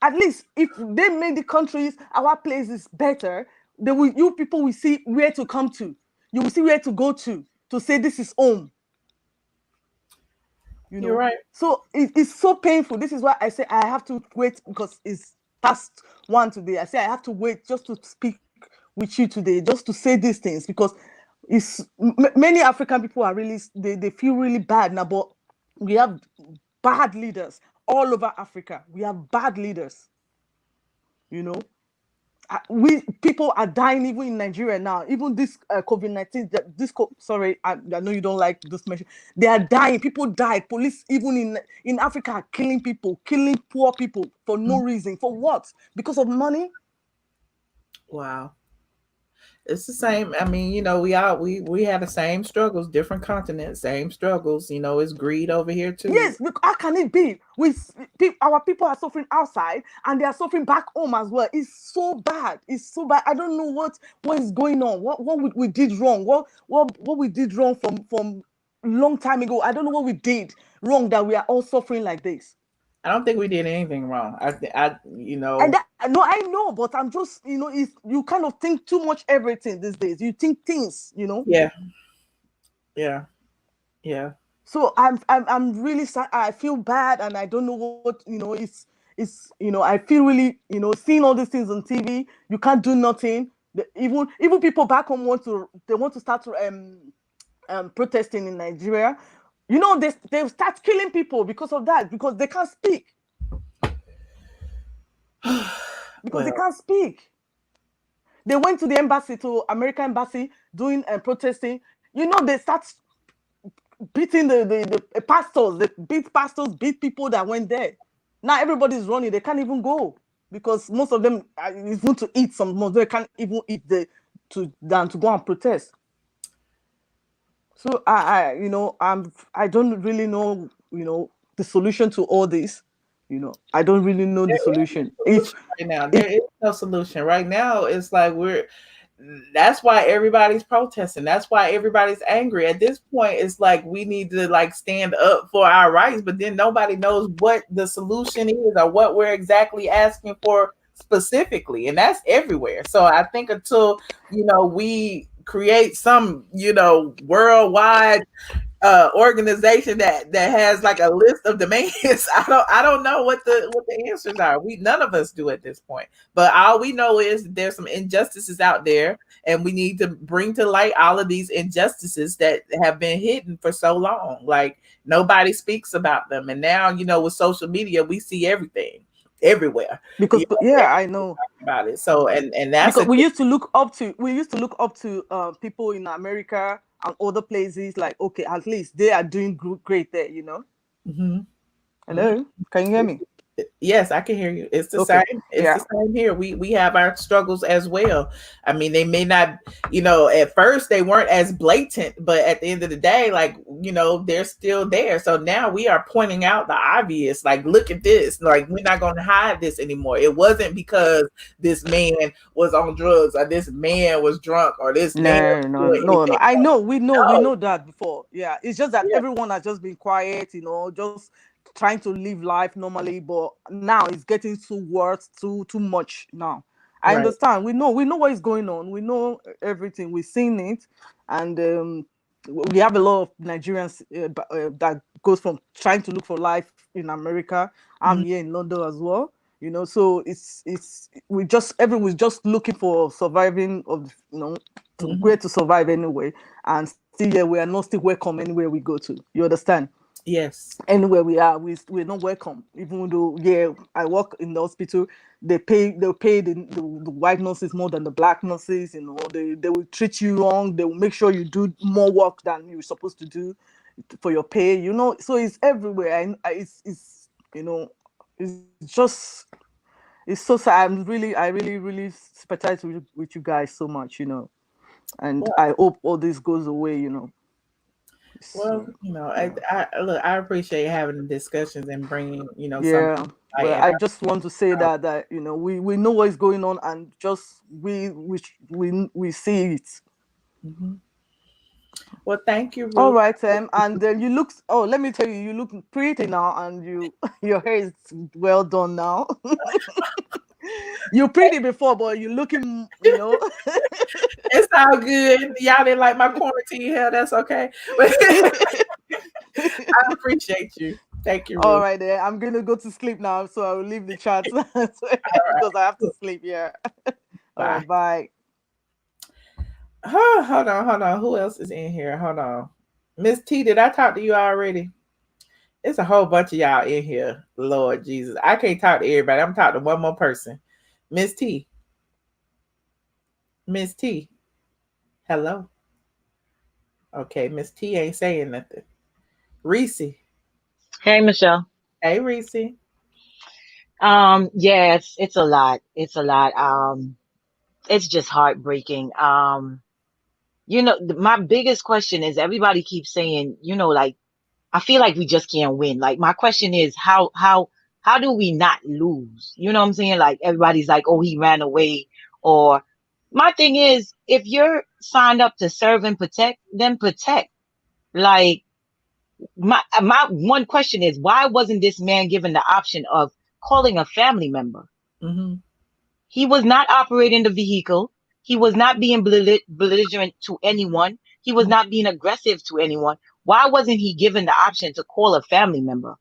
At least if they make the countries, our places better, you people will see where to come to. You will see where to go to say this is home. You're right. So it's so painful. This is why I say I have to wait because it's past 1 today. I say I have to wait just to speak with you today, just to say these things because many African people are really they feel really bad now, but we have bad leaders all over Africa. We have bad leaders. We people are dying even in Nigeria now. Even this COVID-19, sorry, I know you don't like this mention. They are dying. People died. Police even in Africa are killing people, killing poor people for no reason. For what? Because of money? Wow. It's the same. I mean, we have the same struggles, different continents, same struggles. It's greed over here too. Yes, how can it be? Our people are suffering outside and they are suffering back home as well. It's so bad. It's so bad. I don't know what is going on. What we did wrong. What we did wrong from long time ago. I don't know what we did wrong that we are all suffering like this. I don't think we did anything wrong. And no, I know, but I'm just, it's, you kind of think too much everything these days. You think things, Yeah. So I'm really sad. I feel bad, and I don't know what, it's I feel really, seeing all these things on TV. You can't do nothing. Even people back home want to start protesting in Nigeria. They start killing people because of that, because they can't speak. Because they can't speak. They went to the embassy, to American embassy, doing protesting. They start beating the pastors. They beat pastors, beat people that went there. Now everybody's running. They can't even go because most of them even to eat some. They can't even eat to go and protest. So I don't really know, the solution to all this. I don't really know the solution. Right now, there is no solution. Right now, it's like that's why everybody's protesting. That's why everybody's angry. At this point, it's like we need to stand up for our rights, but then nobody knows what the solution is or what we're exactly asking for specifically. And that's everywhere. So I think until, we create some, worldwide organization that has a list of demands. I don't know what the answers are. None of us do at this point. But all we know is there's some injustices out there, and we need to bring to light all of these injustices that have been hidden for so long. Like nobody speaks about them, and now with social media, we see everything everywhere. Because I know about it. So and that's because we used to look up to people in America and other places, like, okay, at least they are doing great there, Mm-hmm. Hello, can you hear me? Yes, I can hear you. It's the same. It's the same here. We have our struggles as well. I mean, they may not, at first they weren't as blatant, but at the end of the day, they're still there. So now we are pointing out the obvious. Like, look at this. Like, we're not going to hide this anymore. It wasn't because this man was on drugs or this man was drunk or this man. No. I know. We know that before. Yeah, it's just that everyone has just been quiet. Just trying to live life normally, but now it's getting too much now. I understand. We know what is going on. We know everything. We've seen it, and we have a lot of Nigerians that goes from trying to look for life in America. I'm here in London as well. So we're just looking for surviving where to survive anyway, and still here we are not still welcome anywhere we go to. You understand? Yes. Anywhere we are, we're not welcome. Even though, I work in the hospital, they'll pay the white nurses more than the black nurses. They will treat you wrong. They will make sure you do more work than you're supposed to do for your pay. So it's everywhere. And it's just, it's so sad. I really sympathize with you guys so much. And I hope all this goes away. Well, I appreciate having the discussions and bringing, Well, I just want to say that we know what is going on, and just we see it. Mm-hmm. Well, thank you, Ruth. All right, and then you look. Oh, let me tell you, you look pretty now, and your hair is well done now. You're pretty before, but you're looking, It's all good. Y'all didn't like my quarantine hair. That's okay. I appreciate you. Thank you, Ruth. All right, then. I'm gonna go to sleep now, so I will leave the chat because I have to sleep. Yeah. All right, bye. Hold on. Who else is in here? Hold on. Miss T, did I talk to you already? It's a whole bunch of y'all in here. Lord Jesus. I can't talk to everybody. I'm talking to one more person. Miss T. Miss T. Hello. Okay, Miss T ain't saying nothing. Reese. Hey, Michelle. Hey, Reese. Yes, it's a lot. It's a lot. It's just heartbreaking. My biggest question is everybody keeps saying, I feel like we just can't win. Like, my question is how do we not lose? You know what I'm saying? Like, everybody's like, oh, he ran away. Or my thing is, if you're signed up to serve and protect, then protect. Like, My one question is, why wasn't this man given the option of calling a family member? Mm-hmm. He was not operating the vehicle. He was not being belligerent to anyone. He was not being aggressive to anyone. Why wasn't he given the option to call a family member?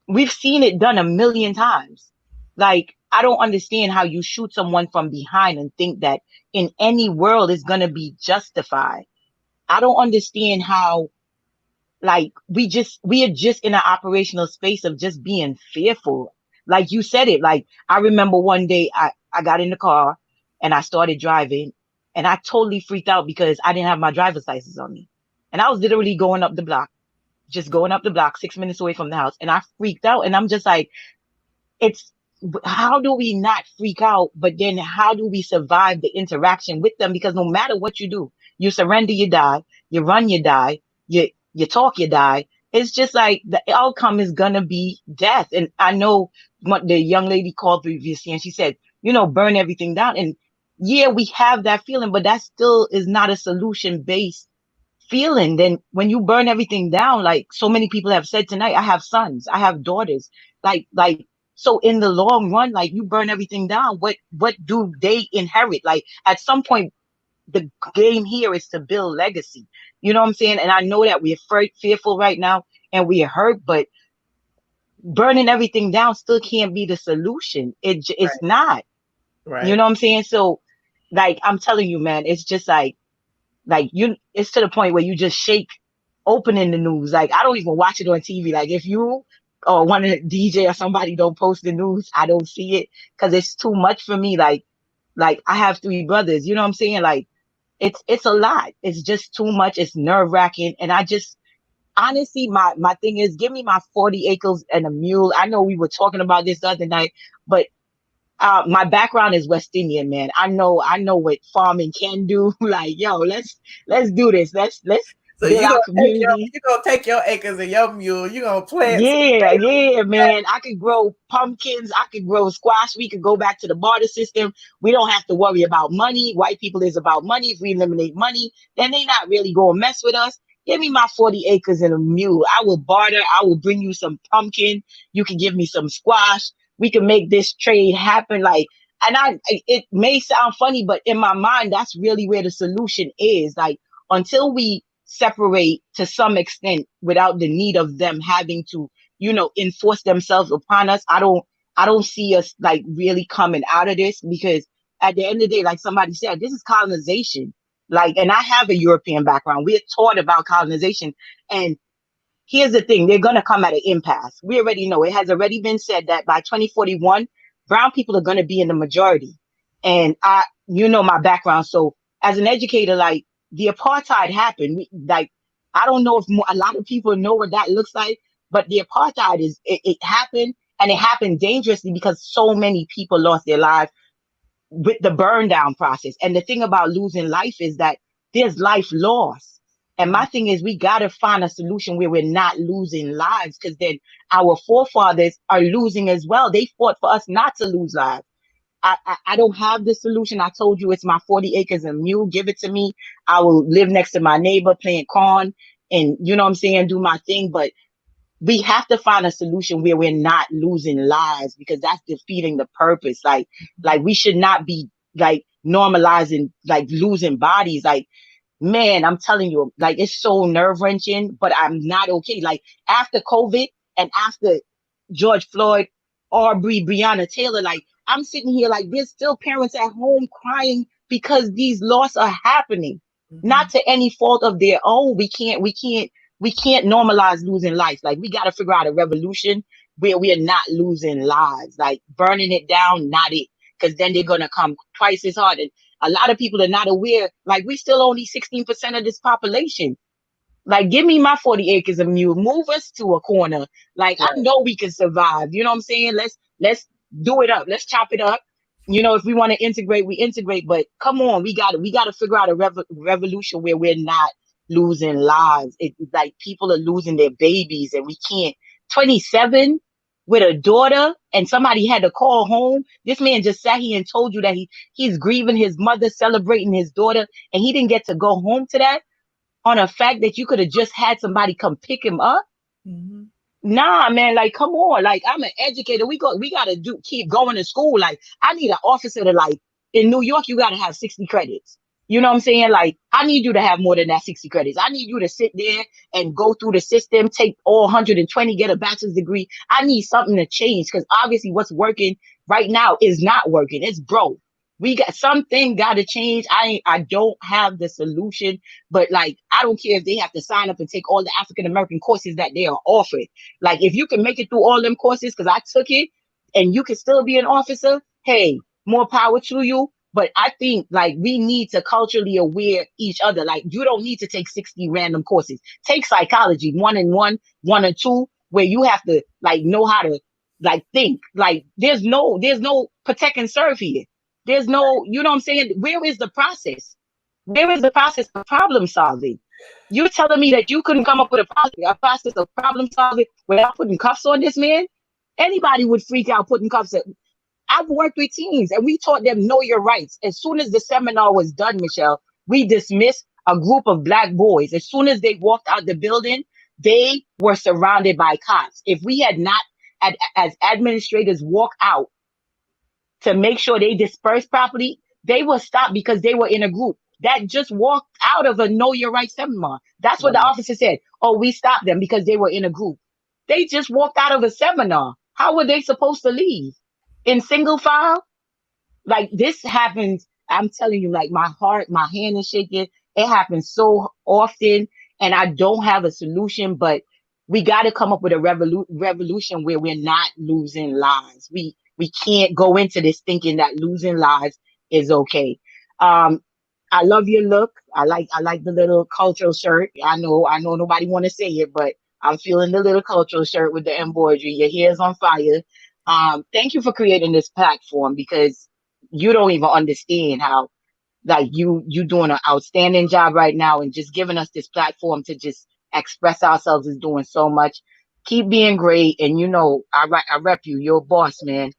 We've seen it done a million times. Like, I don't understand how you shoot someone from behind and think that in any world is going to be justified. I don't understand how, like, we are just in an operational space of just being fearful. Like you said it, like, I remember one day I got in the car and I started driving and I totally freaked out because I didn't have my driver's license on me. And I was literally going up the block, just going up the block 6 minutes away from the house. And I freaked out and I'm just like, it's, how do we not freak out? But then how do we survive the interaction with them? Because no matter what you do, you surrender, you die, you run, you die, you talk, you die. It's just like the outcome is gonna be death. And I know what the young lady called previously, and she said, burn everything down. And yeah, we have that feeling, but that still is not a solution based feeling. Then when you burn everything down, like so many people have said tonight, I have sons, I have daughters, like so in the long run, like you burn everything down, what do they inherit? Like at some point, the game here is to build legacy. You know what I'm saying? And I know that we're fearful right now and we're hurt, but burning everything down still can't be the solution. It's not. Right. You know what I'm saying? So like, I'm telling you, man, it's just like it's to the point where you just shake opening the news. Like, I don't even watch it on TV. Like, if you or one of the DJ or somebody don't post the news, I don't see it because it's too much for me. Like I have 3 brothers, you know what I'm saying? Like, it's a lot. It's just too much. It's nerve wracking. And I just, honestly, my thing is, give me my 40 acres and a mule. I know we were talking about this the other night, but my background is West Indian, man. I know what farming can do. Like, yo, let's do this. Let's so build our community. You're gonna take your acres and your mule. You're gonna plant. Yeah, man. I could grow pumpkins. I could grow squash. We could go back to the barter system. We don't have to worry about money. White people is about money. If we eliminate money, then they not really gonna mess with us. Give me my 40 acres and a mule. I will barter. I will bring you some pumpkin. You can give me some squash. We can make this trade happen. Like, and it may sound funny, but in my mind, that's really where the solution is. Like, until we separate to some extent without the need of them having to, enforce themselves upon us, I don't see us like really coming out of this, because at the end of the day, like somebody said, this is colonization. Like, and I have a European background. We're taught about colonization, and here's the thing, they're going to come at an impasse. We already know, it has already been said that by 2041, brown people are going to be in the majority. And my background. So as an educator, like, the apartheid happened. I don't know if a lot of people know what that looks like, but the apartheid it happened, and it happened dangerously because so many people lost their lives with the burn down process. And the thing about losing life is that there's life lost. And my thing is, we got to find a solution where we're not losing lives, because then our forefathers are losing as well. They fought for us not to lose lives. I don't have the solution. I told you, it's my 40 acres and mule. Give it to me. I will live next to my neighbor playing corn and, you know what I'm saying, do my thing. But we have to find a solution where we're not losing lives, because that's defeating the purpose. Like we should not be like normalizing like losing bodies. Like, man, I'm telling you, like, it's so nerve wrenching, but I'm not okay. Like, after COVID and after George Floyd, Arbery, Breonna Taylor, like, I'm sitting here like, there's still parents at home crying because these losses are happening, not to any fault of their own. We can't normalize losing life. Like, we got to figure out a revolution where we are not losing lives. Like, burning it down, not it, because then they're gonna come twice as hard. And a lot of people are not aware. Like, we still only 16% of this population. Like, give me my 40 acres of mule. Move us to a corner. Like, I know we can survive. You know what I'm saying? Let's do it up. Let's chop it up. If we want to integrate, we integrate. But come on, we got to figure out a revolution where we're not losing lives. It's like people are losing their babies, and we can't. 27 with a daughter, and somebody had to call home. This man just sat here and told you that he's grieving his mother, celebrating his daughter, and he didn't get to go home to that. on a fact that you could have just had somebody come pick him up. Mm-hmm. Nah, man, like, come on. Like, I'm an educator. We gotta keep going to school. Like, I need an officer to, like, in New York, you gotta have 60 credits. You know what I'm saying? Like, I need you to have more than that 60 credits. I need you to sit there and go through the system, take all 120, get a bachelor's degree. I need something to change, because obviously what's working right now is not working. It's broke. We got something got to change. I don't have the solution, but like, I don't care if they have to sign up and take all the African American courses that they are offered. Like, if you can make it through all them courses, because I took it, and you can still be an officer, hey, more power to you. But I think, like, we need to culturally aware each other. Like, you don't need to take 60 random courses. Take psychology, 1-on-1, 1-on-2, where you have to, like, know how to, like, think. Like, there's no protect and serve here. There's no, you know what I'm saying? Where is the process? Where is the process of problem solving? You're telling me that you couldn't come up with a process of problem solving without putting cuffs on this man? Anybody would freak out putting cuffs on. I've worked with teens, and we taught them know your rights. As soon as the seminar was done, Michelle, we dismissed a group of Black boys. As soon as they walked out the building, they were surrounded by cops. If we had not, as administrators, walk out to make sure they dispersed properly, they were stopped because they were in a group that just walked out of a Know Your Rights seminar. That's what the officer said. Oh, we stopped them because they were in a group. They just walked out of a seminar. How were they supposed to leave? In single file? Like, this happens, I'm telling you, like, my hand is shaking. It happens so often, and I don't have a solution, but we got to come up with a revolution where we're not losing lives. We can't go into this thinking that losing lives is okay. I love your look. I like the little cultural shirt. I know nobody want to say it, but I'm feeling the little cultural shirt with the embroidery. Your hair's on fire. Thank you for creating this platform, because you don't even understand how, like, you doing an outstanding job right now, and just giving us this platform to just express ourselves is doing so much. Keep being great, and I rep you. You're a boss, man.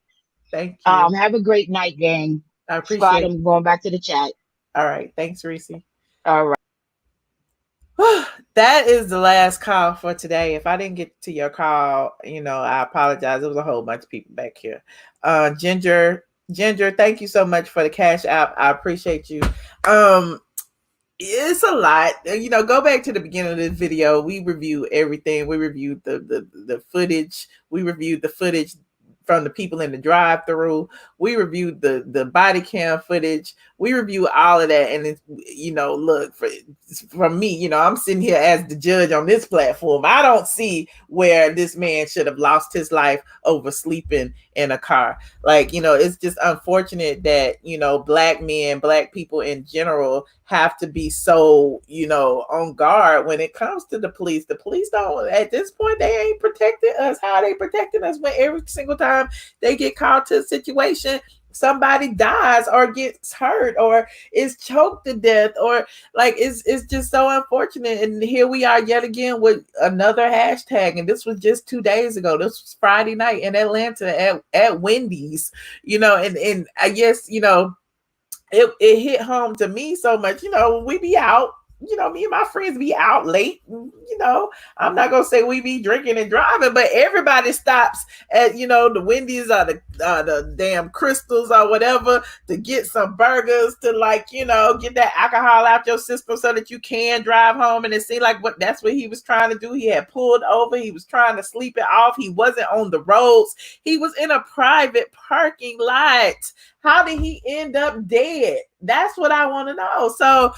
Thank you. Have a great night, gang. I appreciate Scott, it. I'm going back to the chat. All right. Thanks, Reese. All right. That is the last call for today. If I didn't get to your call, I apologize. It was a whole bunch of people back here. Ginger, thank you so much for the Cash App. I appreciate you. It's a lot. Go back to the beginning of this video. We reviewed everything. We reviewed the footage. We reviewed the footage from the people in the drive-through. We reviewed the body cam footage. We reviewed all of that. And it's, look, from me, I'm sitting here as the judge on this platform. I don't see where this man should have lost his life over sleeping in a car. Like, it's just unfortunate that, Black men, Black people in general have to be so, on guard when it comes to the police. The police don't, at this point, they ain't protecting us. How are they protecting us when every single time they get called to a situation, somebody dies or gets hurt or is choked to death, or like, it's just so unfortunate. And here we are yet again with another hashtag. And this was just 2 days ago. This was Friday night in Atlanta at Wendy's, and I guess, it hit home to me so much. We be out, me and my friends be out late. I'm not gonna say we be drinking and driving, but everybody stops at the Wendy's or the damn Crystals or whatever to get some burgers, to get that alcohol out your system so that you can drive home. And it seemed like that's what he was trying to do. He had pulled over. He was trying to sleep it off. He wasn't on the roads. He was in a private parking lot. How did he end up dead? That's what I want to know. So,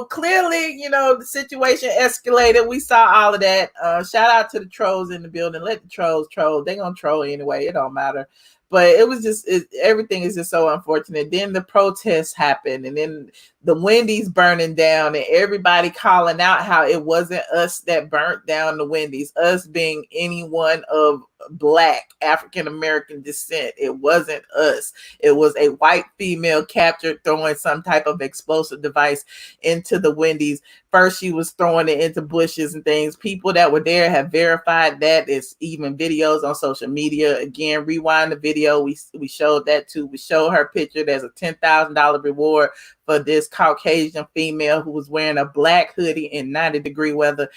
clearly, the situation escalated. We saw all of that. Shout out to the trolls in the building. Let the trolls troll. They're going to troll anyway. It don't matter. But it was just, everything is just so unfortunate. Then the protests happened, and then the Wendy's burning down, and everybody calling out how it wasn't us that burnt down the Wendy's, us being anyone of Black African-American descent. It wasn't us. It was a white female captured throwing some type of explosive device into the Wendy's. First, she was throwing it into bushes and things. People that were there have verified that. It's even videos on social media. Again, rewind the video. We showed that too. We showed her picture. There's a $10,000 reward for this Caucasian female who was wearing a black hoodie in 90-degree weather.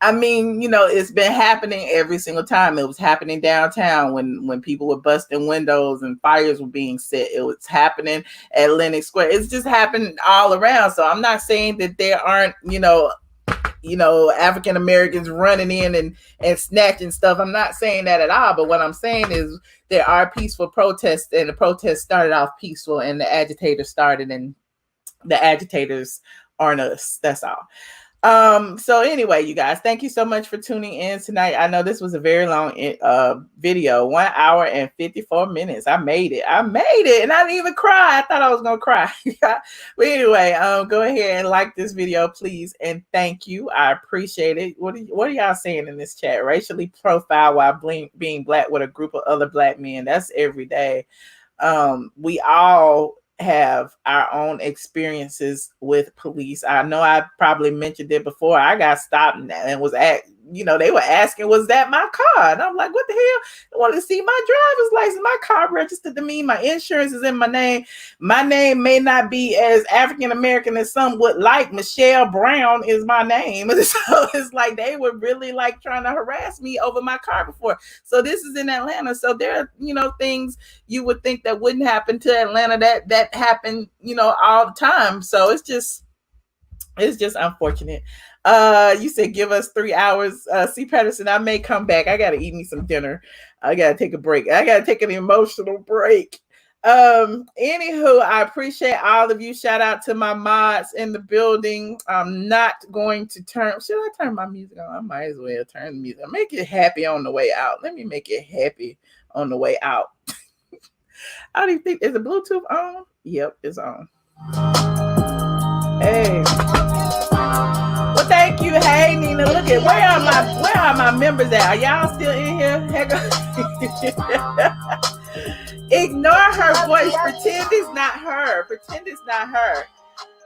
I mean, you know, it's been happening every single time. It was happening downtown when people were busting windows and fires were being set. It was happening at Lenox Square. It's just happening all around. So I'm not saying that there aren't, you know, African Americans running in and snatching stuff. I'm not saying that at all. But what I'm saying is there are peaceful protests, and the protests started off peaceful, and the agitators started, and the agitators aren't us. That's all. So anyway, you guys, thank you so much for tuning in tonight. I know this was a very long video, 1 hour and 54 minutes. I made it, and I didn't even cry. I thought I was gonna cry. But anyway, go ahead and like this video, please, and thank you. I appreciate it. What are y'all saying in this chat? Racially profiled while being black with a group of other black men. That's every day. We all have our own experiences with police. I know I probably mentioned it before. I got stopped and was they were asking, was that my car? And I'm like, what the hell? I wanted to see my driver's license. My car registered to me. My insurance is in my name. My name may not be as African American as some would like. Michelle Brown is my name. So it's like they were really like trying to harass me over my car before. So this is in Atlanta. So there are, things you would think that wouldn't happen to Atlanta that happen, all the time. So it's just unfortunate. You said give us 3 hours. C. Patterson, I may come back. I gotta eat me some dinner. I gotta take a break. I gotta take an emotional break. Anywho, I appreciate all of you. Shout out to my mods in the building. I'm not going to should I turn my music on? I might as well turn the music. Make it happy on the way out. Let me make it happy on the way out. I don't even think, is the Bluetooth on? Yep, it's on. Hey. Well, thank you. Hey, Nina, look at where are my members at? Are y'all still in here? Ignore her voice. Pretend it's not her. Pretend it's not her.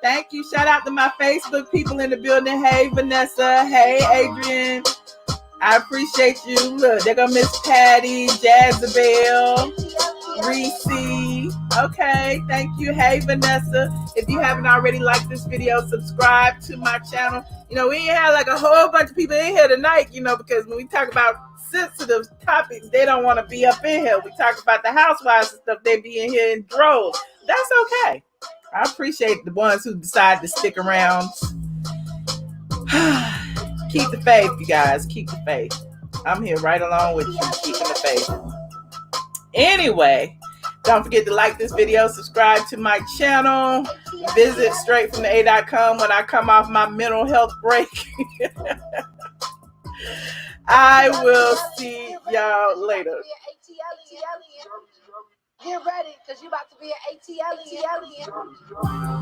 Thank you. Shout out to my Facebook people in the building. Hey, Vanessa. Hey, Adrian. I appreciate you. Look, they're gonna miss Patty, Jazabelle, Reese. Okay, thank you. Hey, Vanessa. If you haven't already liked this video, subscribe to my channel. We ain't had like a whole bunch of people in here tonight, because when we talk about sensitive topics, they don't want to be up in here. We talk about the housewives and stuff, they be in here in droves. That's okay. I appreciate the ones who decide to stick around. Keep the faith, you guys. Keep the faith. I'm here right along with you, keeping the faith. Anyway, don't forget to like this video, subscribe to my channel, visit straightfromtheA.com when I come off my mental health break. I will see y'all later. Get ready, because you about to be an ATLien.